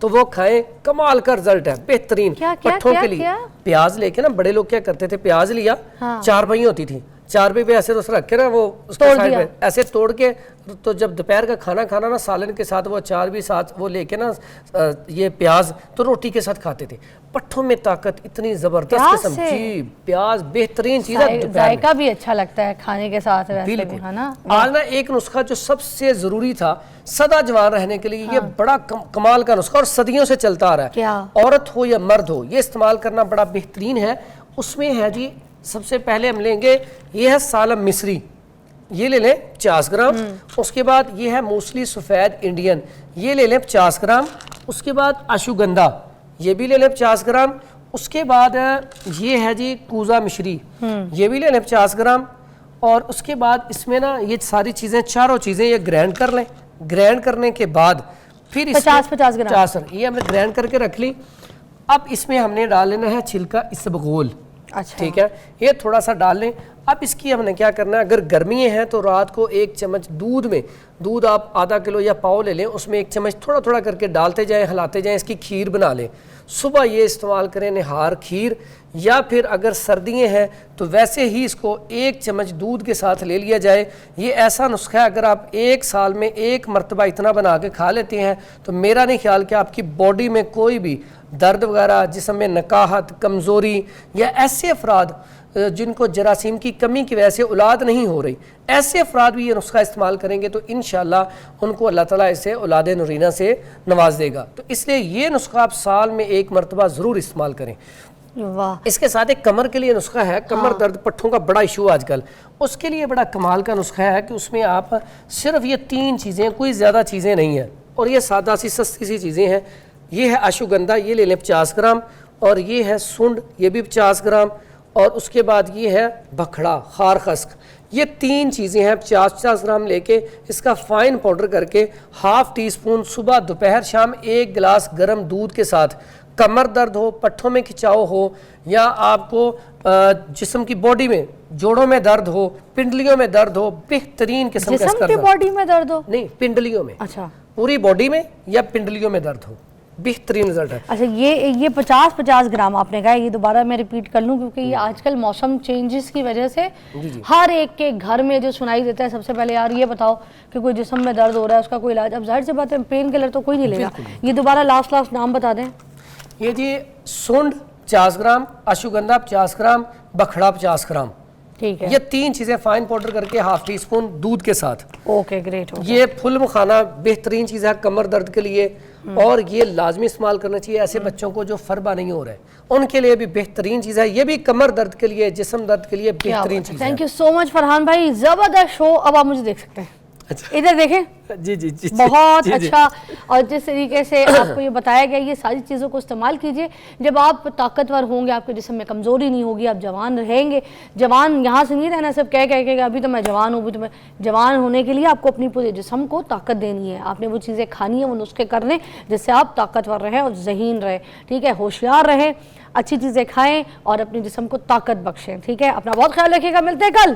تو وہ کھائیں, کمال کا رزلٹ ہے, بہترین. پٹھوں کے لیے پیاز لے کے نا, بڑے لوگ کیا کرتے تھے, پیاز لیا, 4 پہی ہوتی تھی, 4 پہ ایسے تو رکھ کے نا وہ اس کے سائڈ میں ایسے توڑ کے, تو جب دوپہر کا کھانا کھانا نا سالن کے ساتھ وہ 4 بھی ساتھ وہ لے کے نا یہ پیاز تو روٹی کے ساتھ کھاتے تھے. پٹھوں میں طاقت اتنی زبردست قسم, جی پیاز بہترین چیز ہے, ذائقہ بھی اچھا لگتا ہے کھانے کے ساتھ ویسے بھی ہے نا. آج نا ایک نسخہ جو سب سے ضروری تھا سدا جوان رہنے کے لیے, یہ بڑا کمال کا نسخہ اور صدیوں سے چلتا آ رہا ہے, عورت ہو یا مرد ہو یہ استعمال کرنا بڑا بہترین ہے. اس میں ہے جی, سب سے پہلے ہم لیں گے یہ ہے سالم مصری, یہ لے لیں 50 گرام. اس کے بعد یہ ہے موسلی سفید انڈین, یہ لے لیں 50 گرام. اس کے بعد اشوگندھا, یہ بھی لے لیں 50 گرام. اس کے بعد یہ ہے جی کوزا مشری, یہ بھی لے لیں 50 گرام. اور اس کے بعد اس میں نا یہ ساری چیزیں, چاروں چیزیں یہ گرینڈ کر لیں. گرینڈ کرنے کے بعد پھر 50 گرام یہ ہم نے گرینڈ کر کے رکھ لی. اب اس میں ہم نے ڈال لینا ہے چھلکا اسبغول, ٹھیک ہے, یہ تھوڑا سا ڈال لیں. اب اس کی ہم نے کیا کرنا ہے, اگر گرمیاں ہیں تو رات کو 1 چمچ دودھ میں, دودھ آپ آدھا کلو یا پاؤ لے لیں, اس میں 1 چمچ تھوڑا تھوڑا کر کے ڈالتے جائیں, ہلاتے جائیں, اس کی کھیر بنا لیں. صبح یہ استعمال کریں نہار کھیر, یا پھر اگر سردیاں ہیں تو ویسے ہی اس کو 1 چمچ دودھ کے ساتھ لے لیا جائے. یہ ایسا نسخہ ہے اگر آپ 1 سال میں 1 مرتبہ اتنا بنا کے کھا لیتے ہیں تو میرا نہیں خیال کہ آپ کی باڈی میں کوئی بھی درد وغیرہ, جسم میں نکاہت, کمزوری, یا ایسے افراد جن کو جراثیم کی کمی کی وجہ سے اولاد نہیں ہو رہی, ایسے افراد بھی یہ نسخہ استعمال کریں گے تو انشاءاللہ ان کو اللہ تعالیٰ اسے اولاد نورینہ سے نواز دے گا. تو اس لیے یہ نسخہ آپ سال میں 1 مرتبہ ضرور استعمال کریں. اس کے ساتھ ایک کمر کے لیے نسخہ ہے, کمر درد پٹھوں کا بڑا ایشو آج کل, اس کے لیے بڑا کمال کا نسخہ ہے کہ اس میں آپ صرف یہ 3 چیزیں, کوئی زیادہ چیزیں نہیں ہیں, اور یہ سادہ سی سستی سی چیزیں ہیں. یہ ہے اشوگندھا, یہ لے لیں 50 گرام. اور یہ ہے سنڈ, یہ بھی 50 گرام. اور اس کے بعد یہ ہے بکھڑا, خار خسک, یہ 3 چیزیں ہیں. 50 گرام لے کے اس کا فائن پاؤڈر کر کے ½ ٹی اسپون صبح دوپہر شام 1 گلاس گرم دودھ کے ساتھ, کمر درد ہو, پٹھوں میں کھچاؤ ہو, یا آپ کو جسم کی باڈی میں جوڑوں میں درد ہو, پنڈلیوں میں درد ہو, بہترین قسم کا جسم کی باڈی میں درد ہو, نہیں پنڈلیوں میں, اچھا پوری باڈی میں یا پنڈلیوں میں درد ہو, بہترین رزلٹ ہے. اچھا یہ 50 گرام آپ نے کہا, یہ دوبارہ میں ریپیٹ کر لوں کیونکہ یہ آج کل موسم چینجز کی وجہ سے ہر ایک کے گھر میں جو سنائی دیتا ہے. سب سے پہلے یار یہ بتاؤ کہ کوئی جسم میں درد ہو رہا ہے, اس کا کوئی علاج, اب ظاہر سی بات ہے پین کلر تو کوئی نہیں لے گا. یہ دوبارہ لاسٹ نام بتا دیں. یہ جی سونڈ 50 گرام, اشوگندھا 50 گرام, بکھڑا 50 گرام, ٹھیک ہے. یہ 3 چیزیں فائن پاؤڈر کر کے ½ ٹی اسپون دودھ کے ساتھ. Okay great. یہ پھل مکھانا بہترین چیز ہے کمر درد کے لیے, اور یہ لازمی استعمال کرنا چاہیے ایسے بچوں کو جو فربا نہیں ہو رہے, ان کے لیے بھی بہترین چیز ہے. یہ بھی کمر درد کے لیے, جسم درد کے لیے بہترین چیز ہے. تھینک یو سو مچ فرحان بھائی, زبردست شو. اب آپ مجھے دیکھ سکتے ہیں, ادھر دیکھیں. جی جی جی بہت اچھا. اور جس طریقے سے آپ کو یہ بتایا گیا, یہ ساری چیزوں کو استعمال کیجئے. جب آپ طاقتور ہوں گے, آپ کے جسم میں کمزوری نہیں ہوگی, آپ جوان رہیں گے. جوان یہاں سے نہیں رہنا صرف کہہ کہ ابھی تو میں جوان ہوں, ابھی تو میں جوان ہونے کے لیے آپ کو اپنی پورے جسم کو طاقت دینی ہے. آپ نے وہ چیزیں کھانی ہیں, وہ نسخے کرنے جس سے آپ طاقتور رہیں اور ذہین رہیں, ٹھیک ہے, ہوشیار رہیں, اچھی چیزیں کھائیں اور اپنے جسم کو طاقت بخشیں. ٹھیک ہے, اپنا بہت خیال رکھیے گا. ملتے ہیں کل.